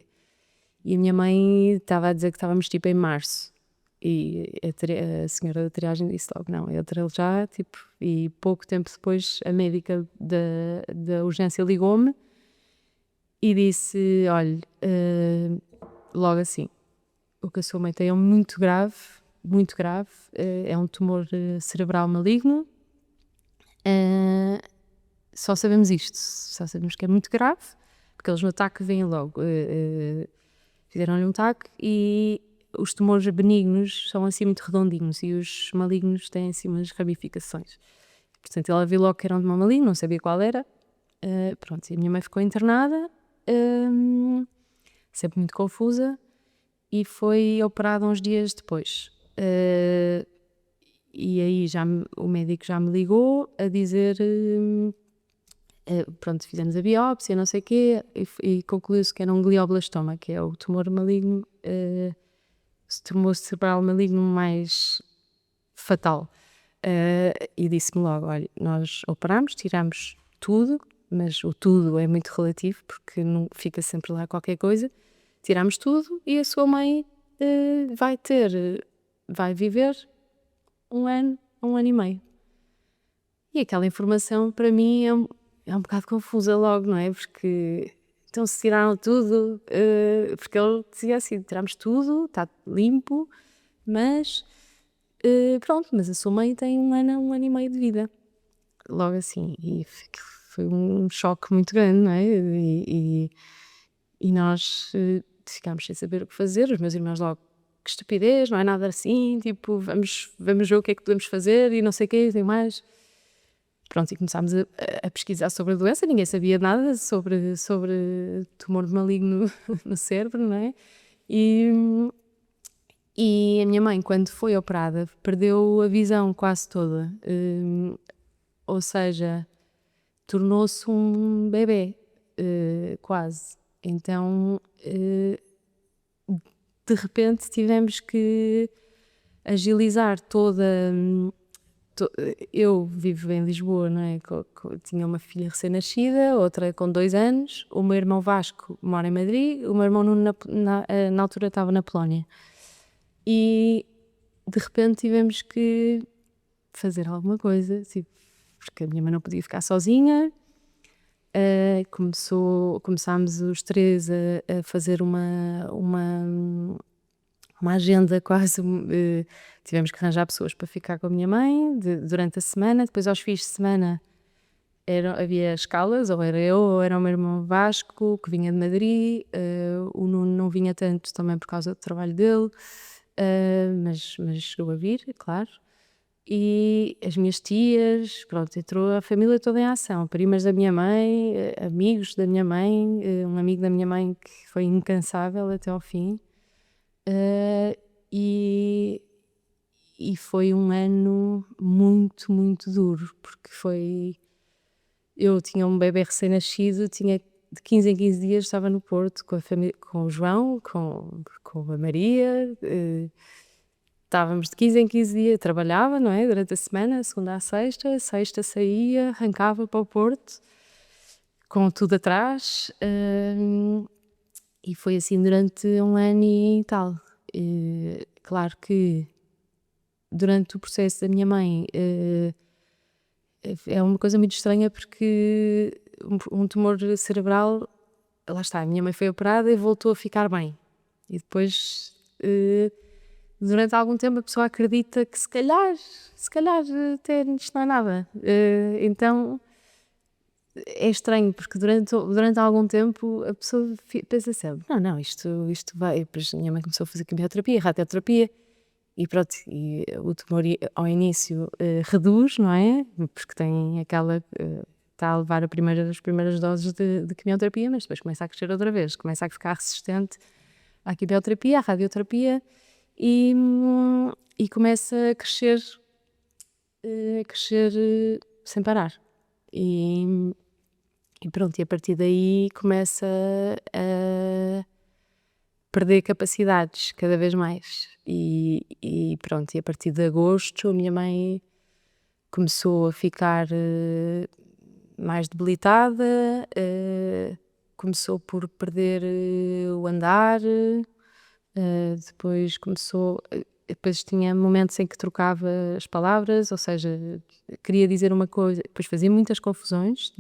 a minha mãe estava a dizer que estávamos tipo em março. E a senhora da triagem disse logo, não, entra já, tipo, e pouco tempo depois a médica da urgência ligou-me e disse, olha, logo assim, o que a sua mãe tem é muito grave, é um tumor cerebral maligno, só sabemos isto, só sabemos que é muito grave, porque eles no TAC vêm logo, fizeram-lhe um TAC e os tumores benignos são assim muito redondinhos e os malignos têm assim umas ramificações. Portanto, ela viu logo que era um tumor maligno, não sabia qual era. Pronto, e a minha mãe ficou internada, sempre muito confusa, e foi operada uns dias depois. e aí o médico já me ligou a dizer, pronto, fizemos a biópsia, não sei o quê, e concluiu-se que era um glioblastoma, que é o tumor maligno, tumor cerebral maligno mais fatal. E disse-me logo, olha, nós operamos, tiramos tudo, mas o tudo é muito relativo, porque não fica sempre lá qualquer coisa. Tiramos tudo e a sua mãe vai viver 1 ano, 1 ano e meio. E aquela informação para mim é um bocado confusa logo, não é? Porque então se tiraram tudo, porque ele dizia assim, tiramos tudo, está limpo, mas pronto, mas a sua mãe tem 1 ano, 1 ano e meio de vida. Logo assim, e foi um choque muito grande, não é? E nós ficámos sem saber o que fazer, os meus irmãos logo, que estupidez, não é nada assim, tipo, vamos ver o que é que podemos fazer e não sei o quê, tem mais. Pronto, e começámos a pesquisar sobre a doença, ninguém sabia nada sobre tumor maligno no cérebro, não é? E a minha mãe, quando foi operada, perdeu a visão quase toda, ou seja, tornou-se um bebê, quase. Então, de repente tivemos que agilizar eu vivo em Lisboa, não é? Tinha uma filha recém-nascida, outra com 2 anos, o meu irmão Vasco mora em Madrid, o meu irmão Nuno na altura estava na Polónia. E de repente tivemos que fazer alguma coisa, tipo, porque a minha mãe não podia ficar sozinha. Começámos os 3 a fazer uma agenda quase, tivemos que arranjar pessoas para ficar com a minha mãe durante a semana, depois aos fins de semana havia escalas, ou era eu ou era o meu irmão Vasco, que vinha de Madrid, o Nuno não vinha tanto também por causa do trabalho dele, mas chegou a vir, claro. E as minhas tias, pronto, entrou a família toda em ação, primas da minha mãe, amigos da minha mãe, um amigo da minha mãe que foi incansável até ao fim. E foi um ano muito, muito duro, porque eu tinha um bebê recém-nascido, tinha de 15 em 15 dias estava no Porto com a família, com o João, com a Maria, estávamos de 15 em 15 dias, trabalhava, não é? Durante a semana, segunda à sexta saía, arrancava para o Porto, com tudo atrás, e foi assim durante 1 ano e tal. Claro que durante o processo da minha mãe é uma coisa muito estranha, porque um tumor cerebral, lá está, a minha mãe foi operada e voltou a ficar bem. E depois, durante algum tempo, a pessoa acredita que se calhar até isto não é nada. Então é estranho, porque durante algum tempo a pessoa pensa sempre, não, isto vai. Depois a minha mãe começou a fazer quimioterapia, radioterapia, e pronto, e o tumor ao início reduz, não é? Porque tem aquela, está a levar as primeiras doses de quimioterapia, mas depois começa a crescer outra vez, começa a ficar resistente à quimioterapia, à radioterapia, e começa a crescer sem parar. E pronto, e a partir daí começa a perder capacidades cada vez mais. E pronto, e a partir de agosto a minha mãe começou a ficar mais debilitada, começou por perder o andar, depois tinha momentos em que trocava as palavras, ou seja, queria dizer uma coisa, depois fazia muitas confusões,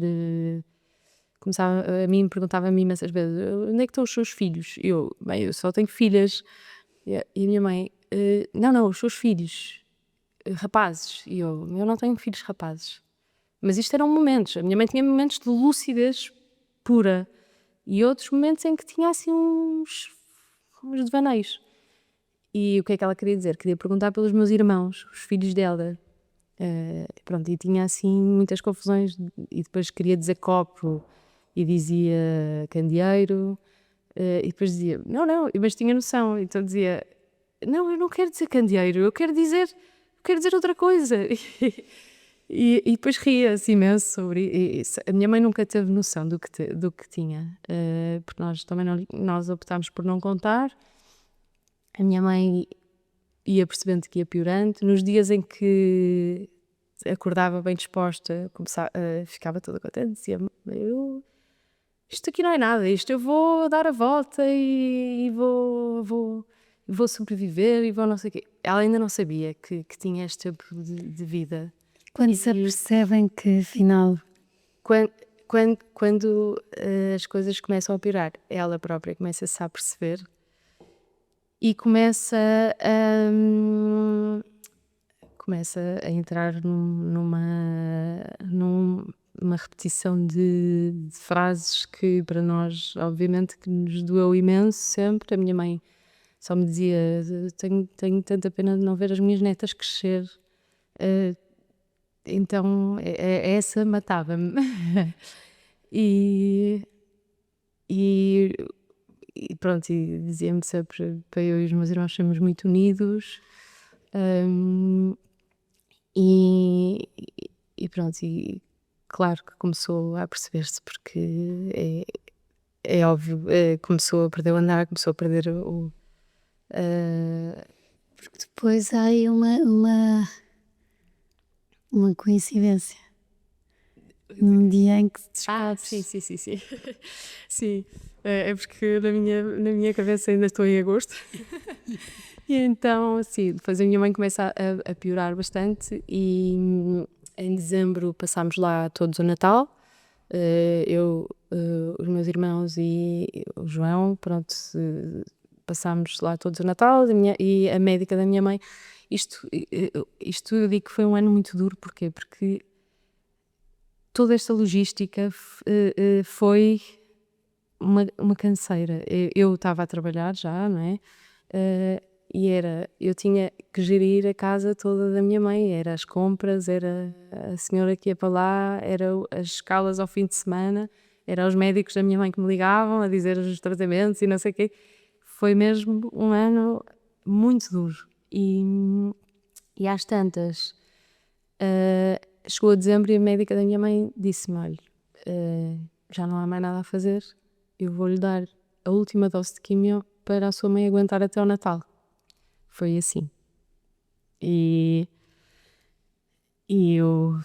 perguntava a mim imensas vezes, onde é que estão os seus filhos? Bem, eu só tenho filhas. E a minha mãe, não, os seus filhos, rapazes. E eu não tenho filhos rapazes. Mas isto eram momentos, a minha mãe tinha momentos de lucidez pura e outros momentos em que tinha assim uns devaneios. E o que é que ela queria dizer? Queria perguntar pelos meus irmãos, os filhos dela. Pronto, e tinha assim muitas confusões, e depois queria dizer copo e dizia candeeiro, e depois dizia, não, mas tinha noção, então dizia, não, eu não quero dizer candeeiro, eu quero dizer quero dizer outra coisa. E depois ria-se imenso sobre isso. A minha mãe nunca teve noção do que tinha, porque nós também nós optámos por não contar. A minha mãe ia percebendo que ia piorando. Nos dias em que acordava bem disposta, ficava toda contente, dizia-me: isto aqui não é nada, isto eu vou dar a volta e vou sobreviver e vou não sei o quê. Ela ainda não sabia que tinha este tempo de vida. Quando se apercebem que afinal Quando as coisas começam a piorar, ela própria começa-se a perceber e começa a entrar numa repetição de frases que para nós, obviamente, que nos doeu imenso sempre. A minha mãe só me dizia: tenho tanta pena de não ver as minhas netas crescer. Então essa matava-me. e pronto, e dizia-me sempre para eu e os meus irmãos sermos muito unidos. E pronto, e claro que começou a perceber-se, porque é óbvio, começou a perder o andar, começou a perder porque depois há aí uma coincidência num dia em que te descobres. sim. Sim, é porque na minha cabeça ainda estou em agosto. E então, sim, depois a minha mãe começa a piorar bastante e em dezembro passámos lá todos o Natal. Eu, os meus irmãos e o João, pronto, passámos lá todos o Natal e a médica da minha mãe. Isto eu digo que foi um ano muito duro, porquê? Porque toda esta logística foi uma canseira. Eu estava a trabalhar já, não é? E eu tinha que gerir a casa toda da minha mãe, era as compras, era a senhora que ia para lá, era as escalas ao fim de semana, era os médicos da minha mãe que me ligavam a dizer os tratamentos e não sei o quê. Foi mesmo um ano muito duro. E às tantas, chegou a dezembro e a médica da minha mãe disse-me: olha, já não há mais nada a fazer, eu vou-lhe dar a última dose de quimio para a sua mãe aguentar até ao Natal. Foi assim. E eu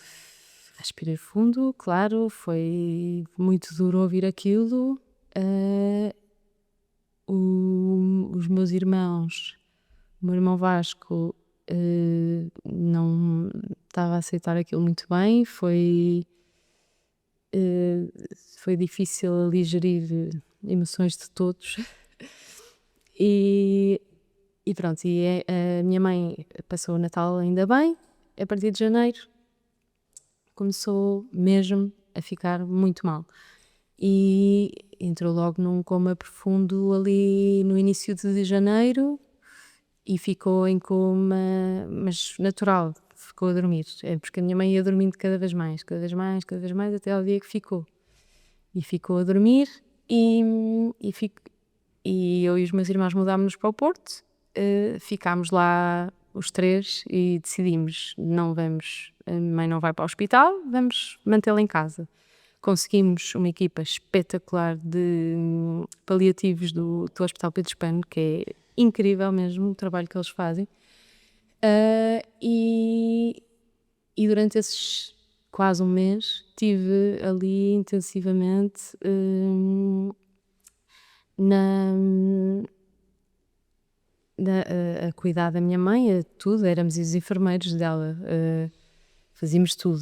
respirei fundo, claro, foi muito duro ouvir aquilo. Os meus irmãos, o meu irmão Vasco, não estava a aceitar aquilo muito bem, foi difícil ali gerir emoções de todos. E pronto, a minha mãe passou o Natal ainda bem. A partir de janeiro começou mesmo a ficar muito mal e entrou logo num coma profundo ali no início de janeiro e ficou em coma, mas natural, ficou a dormir, porque a minha mãe ia dormindo cada vez mais, até ao dia que ficou. E ficou a dormir e eu e os meus irmãos mudámos-nos para o Porto. Ficámos lá os três e decidimos: não vamos, a mãe não vai para o hospital, vamos mantê-la em casa. Conseguimos uma equipa espetacular de paliativos do Hospital Pedro Spano, que é incrível mesmo o trabalho que eles fazem. E durante esses quase um mês estive ali intensivamente a cuidar da minha mãe, tudo, éramos os enfermeiros dela, fazíamos tudo,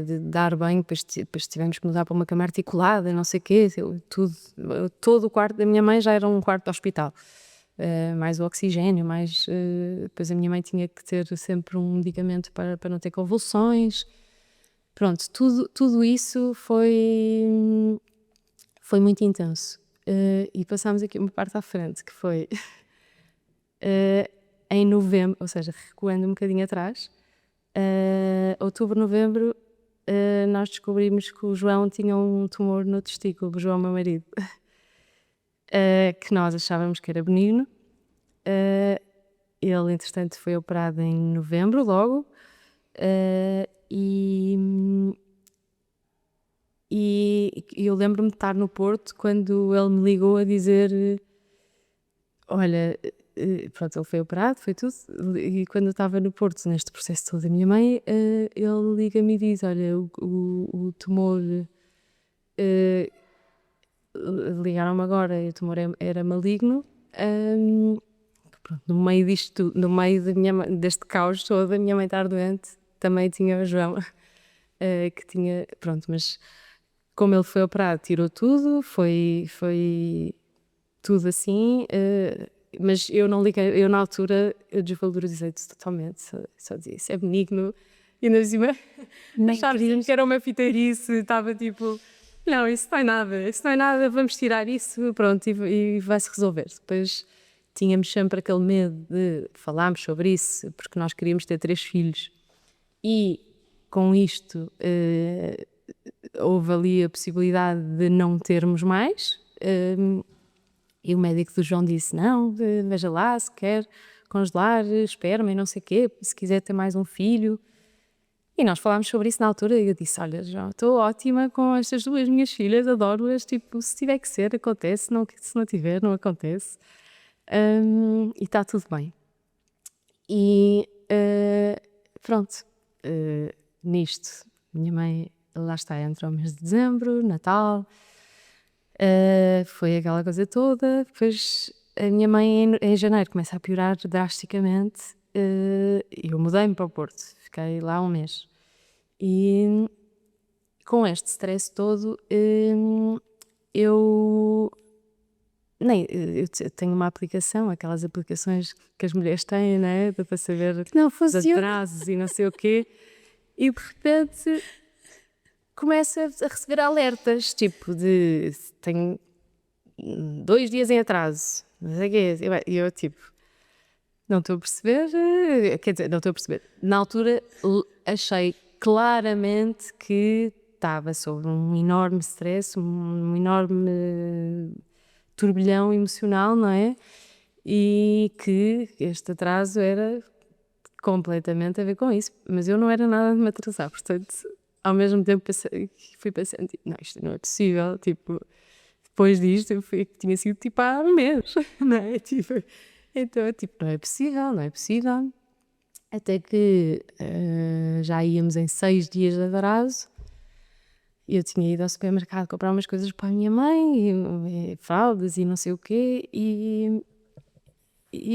de dar banho, depois tivemos que mudar para uma cama articulada, não sei o quê, tudo, todo o quarto da minha mãe já era um quarto de hospital, mais o oxigênio, depois a minha mãe tinha que ter sempre um medicamento para não ter convulsões, pronto, tudo isso foi muito intenso. E passámos aqui uma parte à frente, que foi em novembro, ou seja, recuando um bocadinho atrás, outubro, novembro, nós descobrimos que o João tinha um tumor no testículo, o João, meu marido, que nós achávamos que era benigno, Ele, entretanto, foi operado em novembro logo, e eu lembro-me de estar no Porto quando ele me ligou a dizer: olha, pronto, ele foi operado, foi tudo, e quando eu estava no Porto, neste processo todo da minha mãe, ele liga-me e diz: olha, o tumor, eh, ligaram-me agora, e o tumor era maligno. Pronto, no meio disto tudo, no meio deste caos todo, a minha mãe estar doente, também tinha o João, que tinha, pronto, mas como ele foi operado, tirou tudo, foi tudo assim, mas eu não liguei, eu na altura eu desvalorizei-te totalmente, só dizia, isso é benigno, e ainda por cima acharam que era uma fiteirice, estava tipo, não, isso não é nada, vamos tirar isso, pronto, e vai-se resolver. Depois tínhamos sempre aquele medo de falarmos sobre isso, porque nós queríamos ter 3 filhos, e com isto houve ali a possibilidade de não termos mais, e o médico do João disse: não, veja lá, se quer congelar esperma e não sei o quê, se quiser ter mais um filho. E nós falámos sobre isso na altura e eu disse: olha, João, estou ótima com estas 2 minhas filhas, adoro-as, tipo, se tiver que ser, acontece, se não tiver, não acontece. E está tudo bem. E pronto, nisto, minha mãe, lá está, entrou no mês de dezembro, Natal, foi aquela coisa toda. Depois a minha mãe em janeiro começa a piorar drasticamente, e eu mudei-me para o Porto, fiquei lá um mês. E com este stress todo, eu tenho uma aplicação, aquelas aplicações que as mulheres têm, né, para saber Que não os funciona. atrasos e não sei o quê, e de repente começo a receber alertas, tipo de tenho 2 dias em atraso, não sei o quê, e eu tipo, não estou a perceber, quer dizer, não estou a perceber. Na altura achei claramente que estava sob um enorme stress, um enorme turbilhão emocional, não é? E que este atraso era completamente a ver com isso, mas eu não era nada de me atrasar, portanto, ao mesmo tempo fui pensando, tipo, não, isto não é possível, tipo, depois disto tinha sido tipo há um mês, não é? Tipo, então, tipo, não é possível, não é possível. Até que já íamos em 6 dias de atraso. Eu tinha ido ao supermercado comprar umas coisas para a minha mãe, e fraldas e não sei o quê, e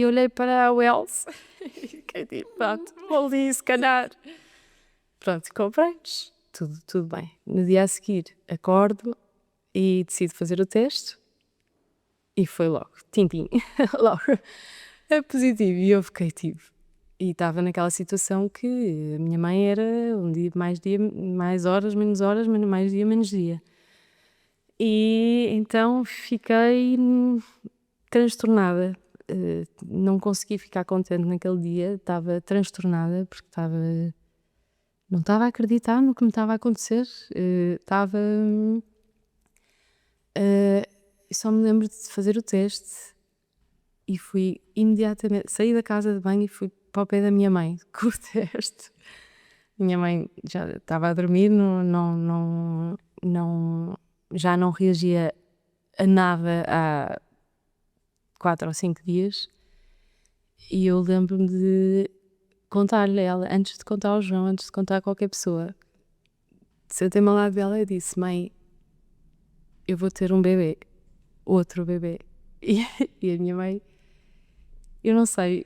olhei para a Wells e fiquei tipo, pronto, vou ali se calhar. Pronto, comprei-nos, tudo bem. No dia a seguir acordo e decido fazer o teste e foi logo, tintim, logo, é positivo. E eu fiquei tipo, e estava naquela situação que a minha mãe era um dia, mais horas, mais dia, menos dia. E então fiquei transtornada, não consegui ficar contente naquele dia, estava transtornada porque não estava a acreditar no que me estava a acontecer, estava... só me lembro de fazer o teste e fui imediatamente, saí da casa de banho e fui para o pé da minha mãe com o teste. Minha mãe já estava a dormir, já não reagia a nada há 4 ou 5 dias, e eu lembro-me de contar-lhe a ela, antes de contar ao João, antes de contar a qualquer pessoa. Sentei-me ao lado dela e disse: mãe, eu vou ter um bebê, outro bebê. E a minha mãe, eu não sei,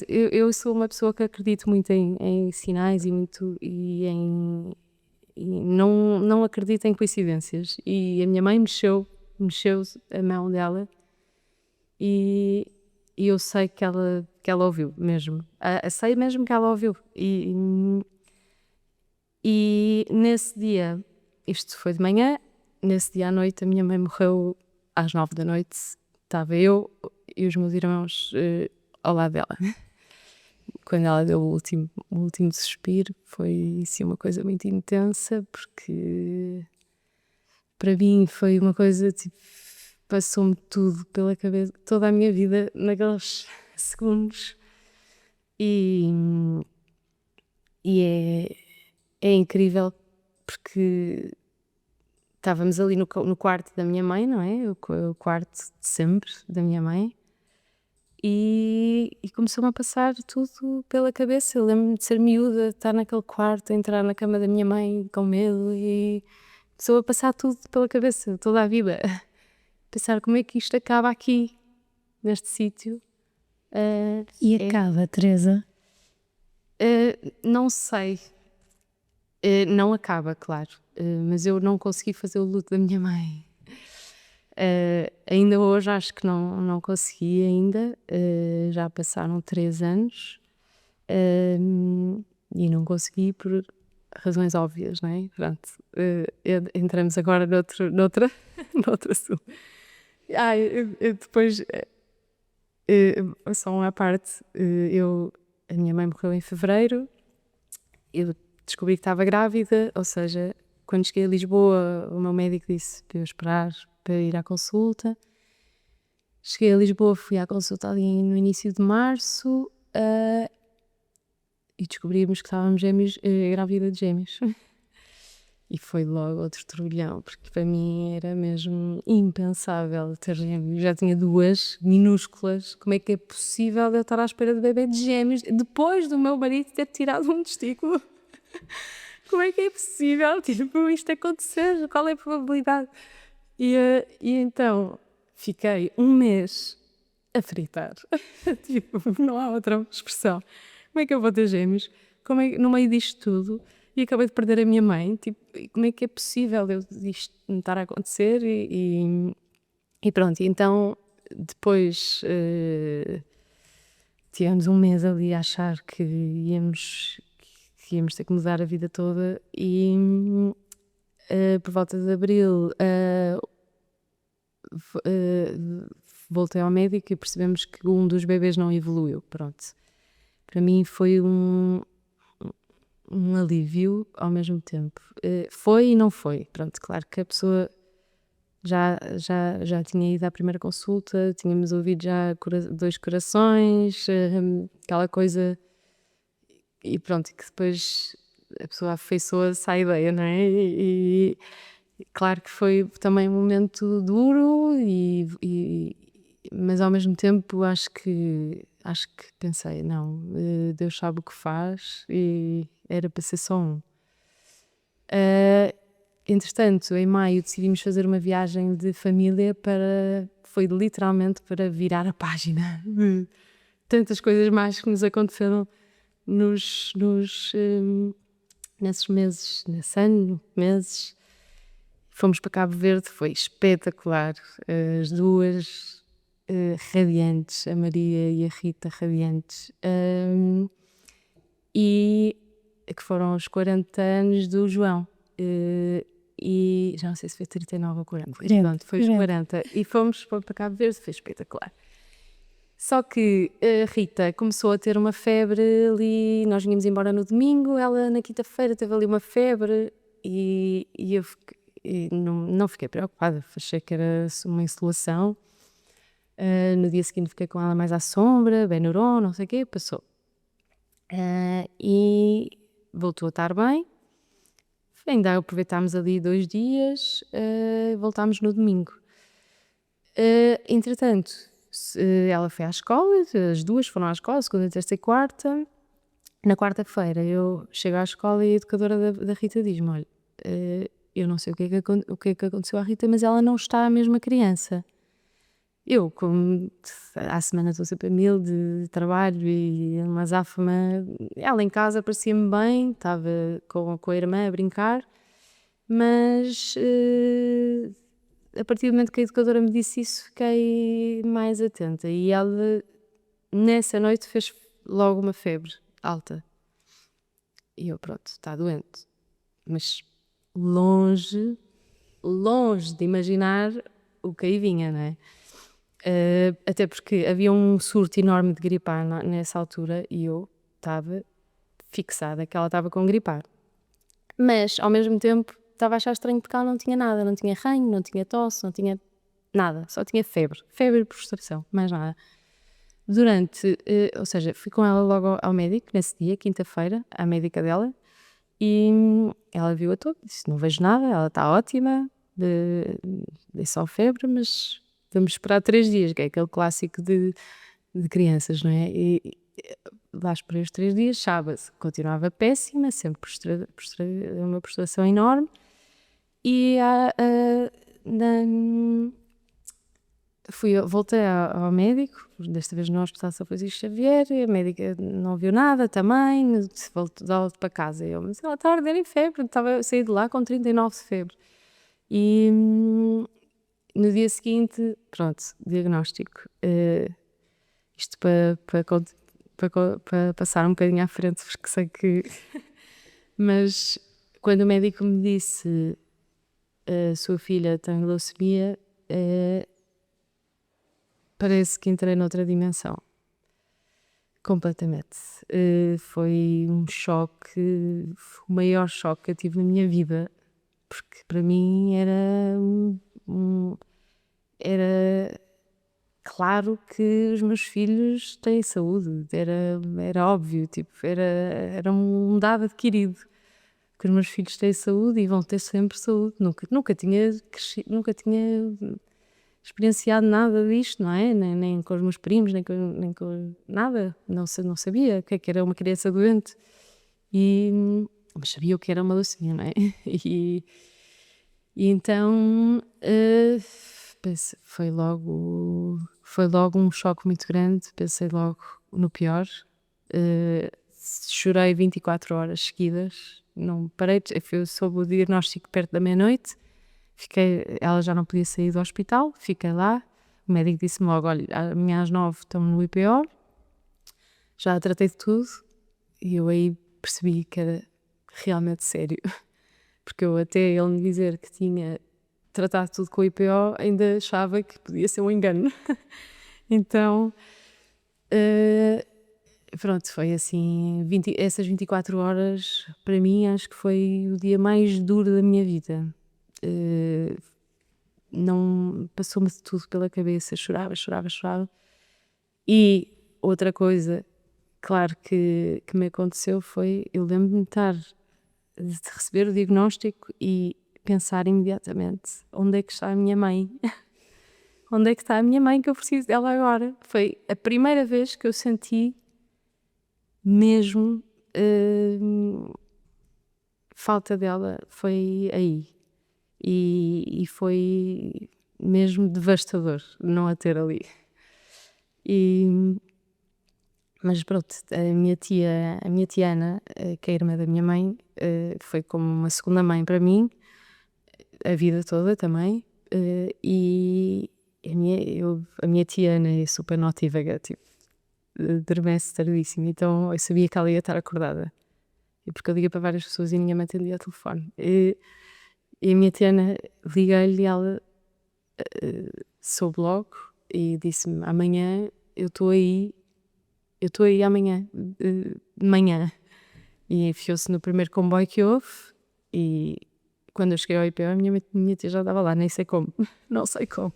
eu sou uma pessoa que acredito muito em sinais e não acredito em coincidências. E a minha mãe mexeu a mão dela e eu sei que ela ouviu mesmo. Sei mesmo que ela ouviu. E nesse dia, isto foi de manhã, nesse dia à noite a minha mãe morreu às 9 da noite. Estava eu e os meus irmãos ao lado dela. Quando ela deu o último suspiro, foi assim uma coisa muito intensa, porque para mim foi uma coisa tipo, passou-me tudo pela cabeça, toda a minha vida naqueles segundos. E, e é incrível porque estávamos ali no quarto da minha mãe, não é? O quarto de sempre da minha mãe. E começou-me a passar tudo pela cabeça. Eu lembro-me de ser miúda, estar naquele quarto, entrar na cama da minha mãe com medo e começou a passar tudo pela cabeça, toda a vida. Pensar como é que isto acaba aqui, neste sítio. E É, acaba, Teresa? não sei, não acaba, claro, mas eu não consegui fazer o luto da minha mãe. Ainda hoje acho que não consegui ainda, já passaram 3 anos, e não consegui por razões óbvias, não é? Pronto, entramos agora noutro assunto. Eu depois, só uma parte, a minha mãe morreu em fevereiro, eu descobri que estava grávida, ou seja, quando cheguei a Lisboa, o meu médico disse para eu esperar para ir à consulta. Cheguei a Lisboa, fui à consulta ali no início de março, e descobrimos que estávamos grávida de gêmeos. E foi logo outro turbilhão, porque para mim era mesmo impensável ter gêmeos. Já tinha 2 minúsculas. Como é que é possível eu estar à espera de bebê de gêmeos depois do meu marido ter tirado um testículo? Como é que é possível, tipo, isto acontecer? Qual é a probabilidade? E então fiquei um mês a fritar. Tipo, não há outra expressão. Como é que eu vou ter gêmeos? Como é que, no meio disto tudo, e acabei de perder a minha mãe, tipo, como é que é possível isto me estar a acontecer? E pronto, então depois tivemos um mês ali a achar que íamos ter que mudar a vida toda e por volta de abril voltei ao médico e percebemos que um dos bebês não evoluiu. Pronto, para mim foi um alívio ao mesmo tempo. Foi e não foi. Pronto, claro que a pessoa já tinha ido à primeira consulta, tínhamos ouvido já 2 corações, aquela coisa, e pronto, que depois a pessoa afeiçoa-se à ideia, não é? E claro que foi também um momento duro, mas ao mesmo tempo acho que pensei, não, Deus sabe o que faz e era para ser só um. Entretanto, em maio decidimos fazer uma viagem de família foi literalmente para virar a página de tantas coisas mais que nos aconteceram nesses meses, nesse ano, meses. Fomos para Cabo Verde, foi espetacular. As duas radiantes, a Maria e a Rita radiantes. E que foram os 40 anos do João. E já não sei se foi 39 ou 40. Pronto, foi os 40. E fomos para Cabo Verde, foi espetacular. Só que a Rita começou a ter uma febre ali, nós vinhamos embora no domingo, ela na quinta-feira teve ali uma febre e eu não fiquei preocupada, achei que era uma insolação. No dia seguinte fiquei com ela mais à sombra, Benuron, não sei o quê, passou. E voltou a estar bem. Ainda aproveitámos ali 2 dias, voltámos no domingo. Entretanto, ela foi à escola, as duas foram à escola, segunda, terça e quarta. Na quarta-feira eu chego à escola e a educadora da Rita diz-me, olha, eu não sei o que é que aconteceu à Rita, mas ela não está a mesma criança. Eu, como à semana estou sempre a mil de trabalho e uma azáfama, ela em casa parecia-me bem, estava com a irmã a brincar, mas a partir do momento que a educadora me disse isso, fiquei mais atenta. E ela, nessa noite, fez logo uma febre alta. E eu, pronto, está doente. Mas longe de imaginar o que aí vinha, não é? Até porque havia um surto enorme de gripar nessa altura e eu estava fixada que ela estava com gripar. Mas, ao mesmo tempo, estava a achar estranho porque ela não tinha nada, não tinha ranho, não tinha tosse, não tinha nada, só tinha febre. Febre e frustração, mais nada. ou seja, fui com ela logo ao médico, nesse dia, quinta-feira, à médica dela, e ela viu a toda, disse: não vejo nada, ela está ótima, é só febre, mas vamos esperar 3 dias, que é aquele clássico de crianças, não é? E lá esperei os 3 dias, sábado continuava péssima, sempre uma prostração enorme, e voltei ao médico, desta vez no Hospital São Francisco Xavier, e a médica não viu nada também, volto para casa. Mas ela está a arder em febre, saí de lá com 39 de febre. E no dia seguinte, pronto, diagnóstico. Isto para passar um bocadinho à frente, porque sei que... Mas quando o médico me disse: a sua filha tem leucemia, parece que entrei noutra dimensão. Completamente. Foi um choque, o maior choque que eu tive na minha vida, porque para mim era claro que os meus filhos têm saúde, era óbvio, tipo, era um dado adquirido, que os meus filhos têm saúde e vão ter sempre saúde. Nunca tinha crescido, nunca tinha experienciado nada disto, não é? Nem com os meus primos, nem com nada. Não sabia o que era uma criança doente. Mas sabia o que era uma leucemia, não é? E então foi logo um choque muito grande. Pensei logo no pior. Chorei 24 horas seguidas. Não parei. Eu soube o diagnóstico perto da meia-noite. Ela já não podia sair do hospital, fiquei lá. O médico disse-me logo: olha, amanhã às 9 estamos no IPO, já tratei de tudo. E eu aí percebi que era realmente sério, porque eu, até ele me dizer que tinha tratado tudo com o IPO, ainda achava que podia ser um engano. Então pronto, foi assim, essas 24 horas para mim acho que foi o dia mais duro da minha vida. Não passou-me de tudo pela cabeça, chorava. E outra coisa, claro, que me aconteceu foi, eu lembro-me de receber o diagnóstico e pensar imediatamente: onde é que está a minha mãe? Onde é que está a minha mãe, que eu preciso dela agora? Foi a primeira vez que eu senti mesmo falta dela, foi aí. E foi mesmo devastador não a ter ali. Mas pronto, a minha tia Ana, que é a irmã da minha mãe, foi como uma segunda mãe para mim, a vida toda também. E a minha tia Ana é super notívaga, tipo, adormece tardíssimo, então eu sabia que ela ia estar acordada. E porque eu liguei para várias pessoas e ninguém me atendia ao telefone. E a minha tia Ana, liguei-lhe e ela soube logo e disse-me: amanhã eu estou aí amanhã, de manhã. E enfiou-se no primeiro comboio que houve, e quando eu cheguei ao IPO, a minha tia já estava lá, nem sei como, não sei como.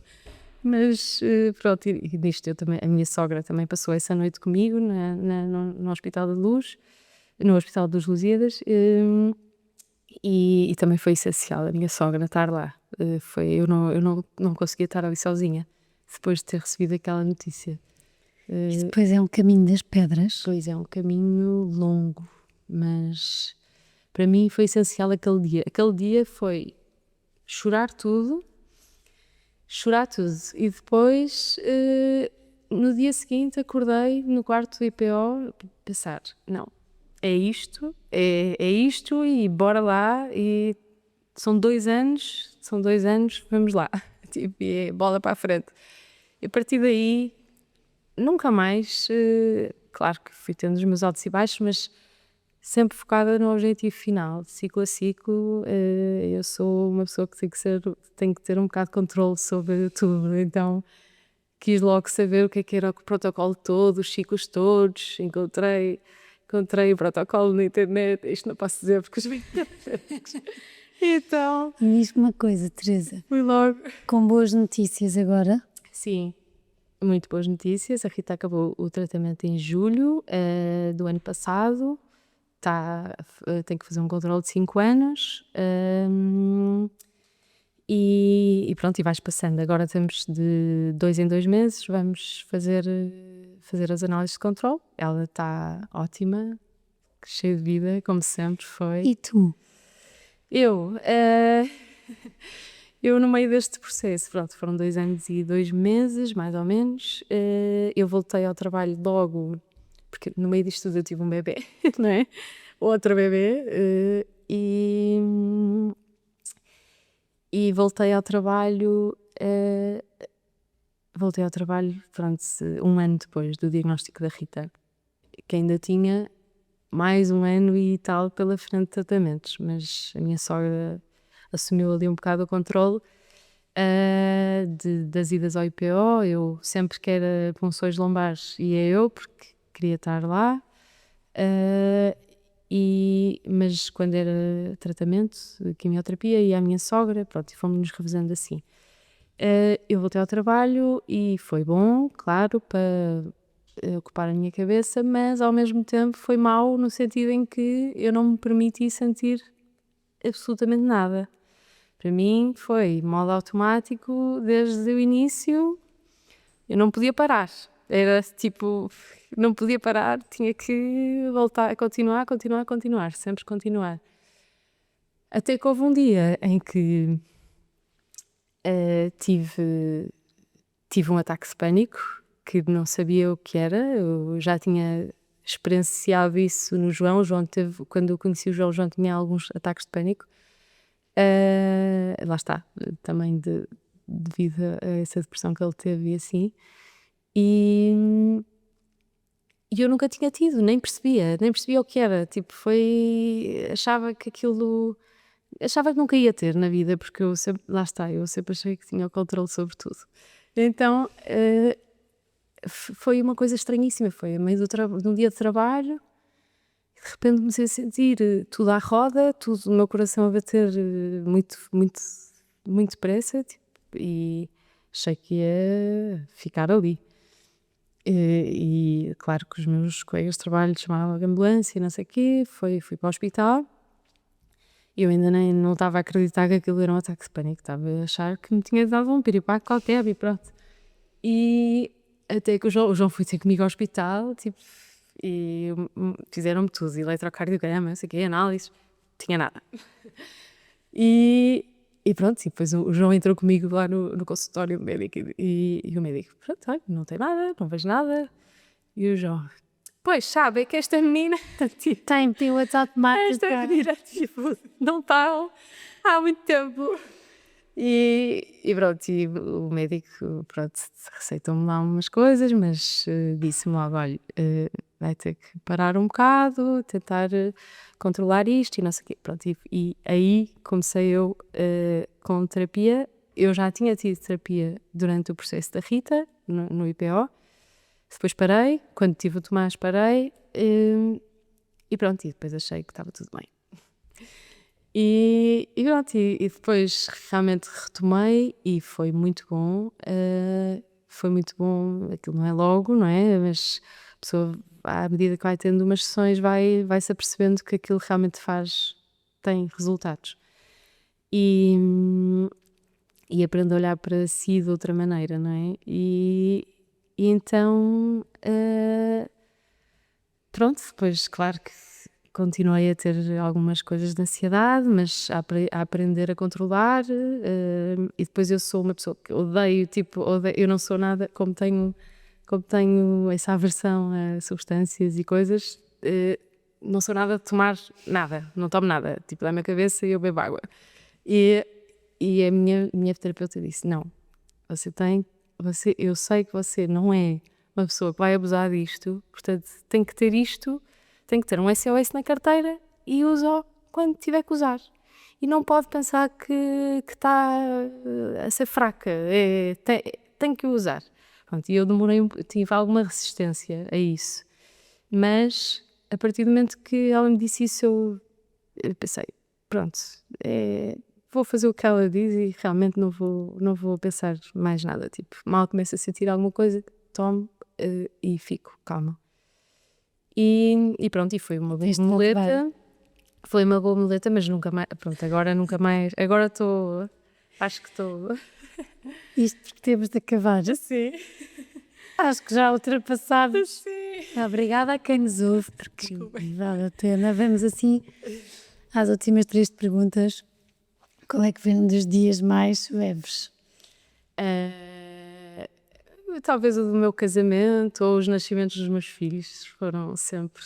Mas pronto, e disto a minha sogra também passou essa noite comigo no Hospital da Luz, no Hospital dos Lusíadas, e também foi essencial a minha sogra estar lá. Eu não conseguia estar ali sozinha, depois de ter recebido aquela notícia. Isso depois é um caminho das pedras. Pois é, um caminho longo, mas para mim foi essencial aquele dia. Aquele dia foi chorar tudo, e depois no dia seguinte acordei no quarto do IPO pensar: não, é isto e bora lá, e são 2 anos, vamos lá, tipo, e é bola para a frente. E a partir daí nunca mais, claro que fui tendo os meus altos e baixos, mas sempre focada no objetivo final, de ciclo a ciclo. Eu sou uma pessoa que tem que ter um bocado de controle sobre tudo, então quis logo saber o que era o protocolo todo, os ciclos todos. Encontrei o protocolo na internet, isto não posso dizer porque os então... E diz-me uma coisa, Teresa, fui logo. com boas notícias agora? Sim, muito boas notícias. A Rita acabou o tratamento em julho do ano passado. Tem que fazer um controle de 5 anos. E pronto, e vais passando. Agora estamos de 2 em 2 meses, vamos fazer as análises de controle. Ela está ótima, cheia de vida, como sempre foi. E tu? Eu no meio deste processo, pronto, foram 2 anos e 2 meses, mais ou menos. Eu voltei ao trabalho logo, porque no meio disto tudo eu tive um bebê, não é? Outro bebê. E voltei ao trabalho, pronto, 1 ano depois do diagnóstico da Rita, que ainda tinha mais 1 ano e tal pela frente de tratamentos, mas a minha sogra assumiu ali um bocado o controle das idas ao IPO. Eu sempre que era punções lombares ia eu, porque queria estar lá, mas quando era tratamento, quimioterapia, ia à minha sogra, pronto, e fomos-nos revezando assim. Eu voltei ao trabalho e foi bom, claro, para ocupar a minha cabeça, mas ao mesmo tempo foi mau no sentido em que eu não me permiti sentir absolutamente nada. Para mim foi modo automático desde o início. Eu não podia parar, era tipo, não podia parar, tinha que voltar a continuar, sempre continuar. Até que houve um dia em que tive um ataque de pânico, que não sabia o que era. Eu já tinha experienciado isso no João. Quando eu conheci o João tinha alguns ataques de pânico. Lá está, também devido a essa depressão que ele teve e assim. E eu nunca tinha tido, nem percebia o que era. Tipo, achava que nunca ia ter na vida, porque eu sempre achei que tinha o controle sobre tudo. Então, foi uma coisa estranhíssima. Foi a meio de um dia de trabalho, de repente comecei a sentir tudo à roda, tudo o meu coração a bater muito, muito, muito depressa, tipo, e achei que ia ficar ali. E claro que os meus colegas de trabalho chamaram a ambulância e não sei o quê, fui para o hospital. Eu ainda não estava a acreditar que aquilo era um ataque de pânico, estava a achar que me tinha dado um piripaque qualquer e pronto. E até que o João foi ter comigo ao hospital, tipo, e fizeram-me tudo, eletrocardiograma, não sei o quê, análise, tinha nada. E pronto, e depois o João entrou comigo lá no consultório médico e o médico, pronto, olha, não tem nada, não vejo nada. E o João, pois sabe, é que esta menina, tipo, Tem pilotos automáticos. esta menina, tipo, não está há muito tempo. E pronto, e o médico, pronto, receitou-me lá umas coisas, mas disse-me logo, olha, vai ter que parar um bocado, tentar controlar isto e não sei o quê. Pronto, e aí comecei eu com terapia. Eu já tinha tido terapia durante o processo da Rita, no IPO. Depois parei, quando tive o Tomás parei, e pronto, e depois achei que estava tudo bem. E pronto, e depois realmente retomei e foi muito bom. Aquilo não é logo, não é? Mas a pessoa, à medida que vai tendo umas sessões, vai-se apercebendo que aquilo realmente tem resultados. E aprende a olhar para si de outra maneira, não é? E então, pronto, depois claro que continuei a ter algumas coisas de ansiedade, mas a aprender a controlar, e depois eu sou uma pessoa que odeio, eu não sou nada, como tenho essa aversão a substâncias e coisas, não sou nada de tomar nada, não tomo nada, tipo, dá-me a cabeça e eu bebo água. E a minha terapeuta disse, não, eu sei que você não é uma pessoa que vai abusar disto, portanto tem que ter isto, tem que ter um SOS na carteira e usa-o quando tiver que usar. E não pode pensar que está a ser fraca, tem que o usar. Pronto, e eu tive alguma resistência a isso. Mas, a partir do momento que ela me disse isso, eu pensei, pronto, vou fazer o que ela diz e realmente não vou pensar mais nada. Tipo, mal começo a sentir alguma coisa, tomo e fico calma. E pronto, e foi uma boa Tens de muleta. levar. Foi uma boa muleta, mas nunca mais. Pronto, agora nunca mais. Agora estou. Acho que estou. Isto porque temos de acabar. Sim. Acho que já ultrapassámos. Sim. Obrigada a quem nos ouve, porque Desculpem. vale a pena. Vamos assim às últimas 3 perguntas. Qual é que foi um dos dias mais leves? Talvez o do meu casamento ou os nascimentos dos meus filhos foram sempre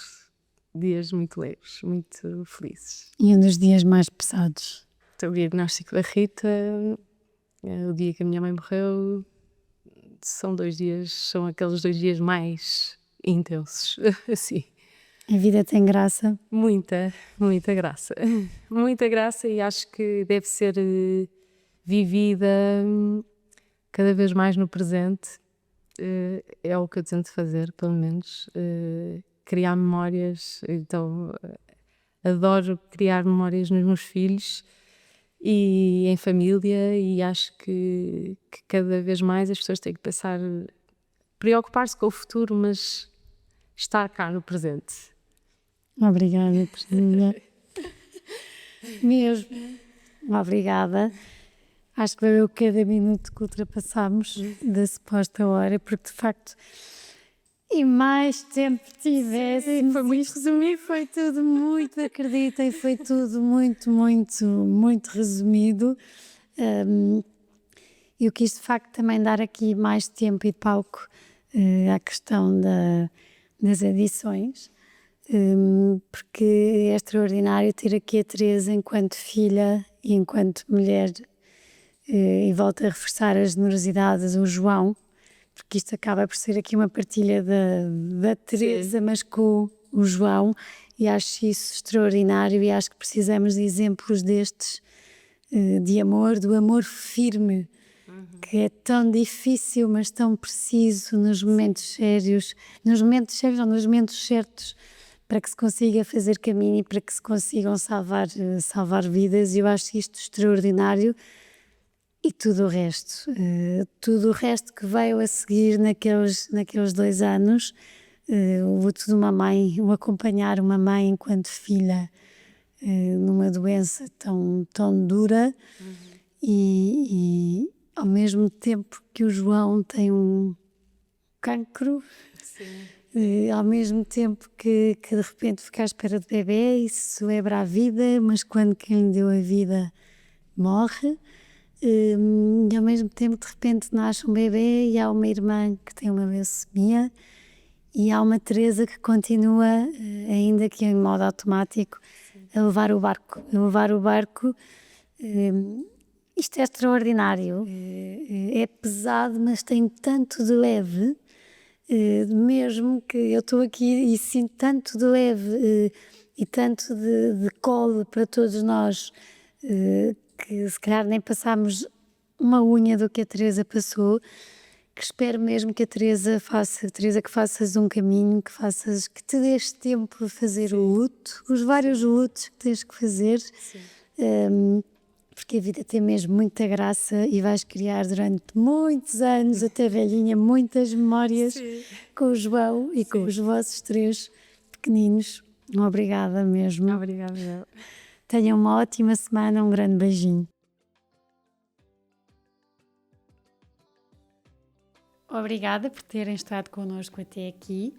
dias muito leves, muito felizes. E um dos dias mais pesados? Então, o diagnóstico da Rita, o dia que a minha mãe morreu, são aqueles 2 dias mais intensos, assim. A vida tem graça? Muita, muita graça. Muita graça e acho que deve ser vivida cada vez mais no presente. É o que eu tento fazer, pelo menos. Criar memórias. Então, adoro criar memórias nos meus filhos e em família, e acho que cada vez mais as pessoas têm que pensar, preocupar-se com o futuro, mas estar cá no presente. Obrigada, Priscila. Mesmo. Obrigada. Acho que valeu cada minuto que ultrapassámos da suposta hora, porque de facto, e mais tempo tivesse, Foi muito resumido. foi tudo muito, acreditem, foi tudo muito, muito, muito resumido. Eu quis de facto também dar aqui mais tempo e palco à questão das edições, porque é extraordinário ter aqui a Teresa enquanto filha e enquanto mulher, e volto a reforçar a generosidade do João, porque isto acaba por ser aqui uma partilha da Teresa, mas com o João, e acho isso extraordinário e acho que precisamos de exemplos destes, de amor, do amor firme, que é tão difícil, mas tão preciso nos momentos sérios, nos momentos certos, para que se consiga fazer caminho e para que se consigam salvar vidas. Eu acho isto extraordinário. E tudo o resto que veio a seguir naqueles 2 anos, o luto de uma mãe, o acompanhar uma mãe enquanto filha numa doença tão dura, e ao mesmo tempo que o João tem um cancro, ao mesmo tempo que de repente fica à espera de bebê e se celebra a vida, mas quando quem lhe deu a vida morre. E ao mesmo tempo de repente nasce um bebê e há uma irmã que tem uma leucemia e há uma Teresa que continua, ainda que em modo automático, a levar o barco. Isto é extraordinário, é pesado, mas tem tanto de leve, mesmo que eu estou aqui e sinto tanto de leve e tanto de colo para todos nós, que se calhar nem passámos uma unha do que a Teresa passou, que espero mesmo que a Teresa que faças um caminho, que te dês tempo a fazer o luto, os vários lutos que tens que fazer, porque a vida tem mesmo muita graça e vais criar durante muitos anos, até velhinha, muitas memórias com o João e com os vossos 3 pequeninos. Obrigada mesmo. Obrigada. Tenham uma ótima semana, um grande beijinho. Obrigada por terem estado connosco até aqui.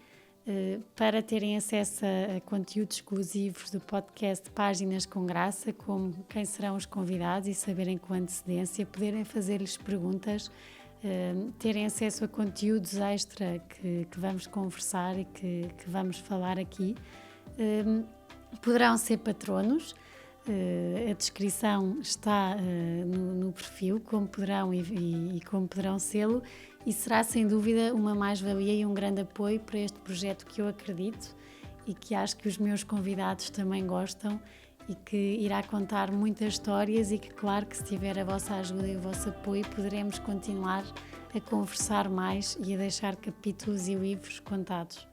Para terem acesso a conteúdos exclusivos do podcast Páginas com Graça, como quem serão os convidados e saberem com antecedência, poderem fazer-lhes perguntas, terem acesso a conteúdos extra que vamos conversar e que vamos falar aqui, poderão ser patronos. A descrição está no perfil, como poderão e como poderão sê-lo, e será sem dúvida uma mais-valia e um grande apoio para este projeto que eu acredito e que acho que os meus convidados também gostam e que irá contar muitas histórias e que, claro, que se tiver a vossa ajuda e o vosso apoio poderemos continuar a conversar mais e a deixar capítulos e livros contados.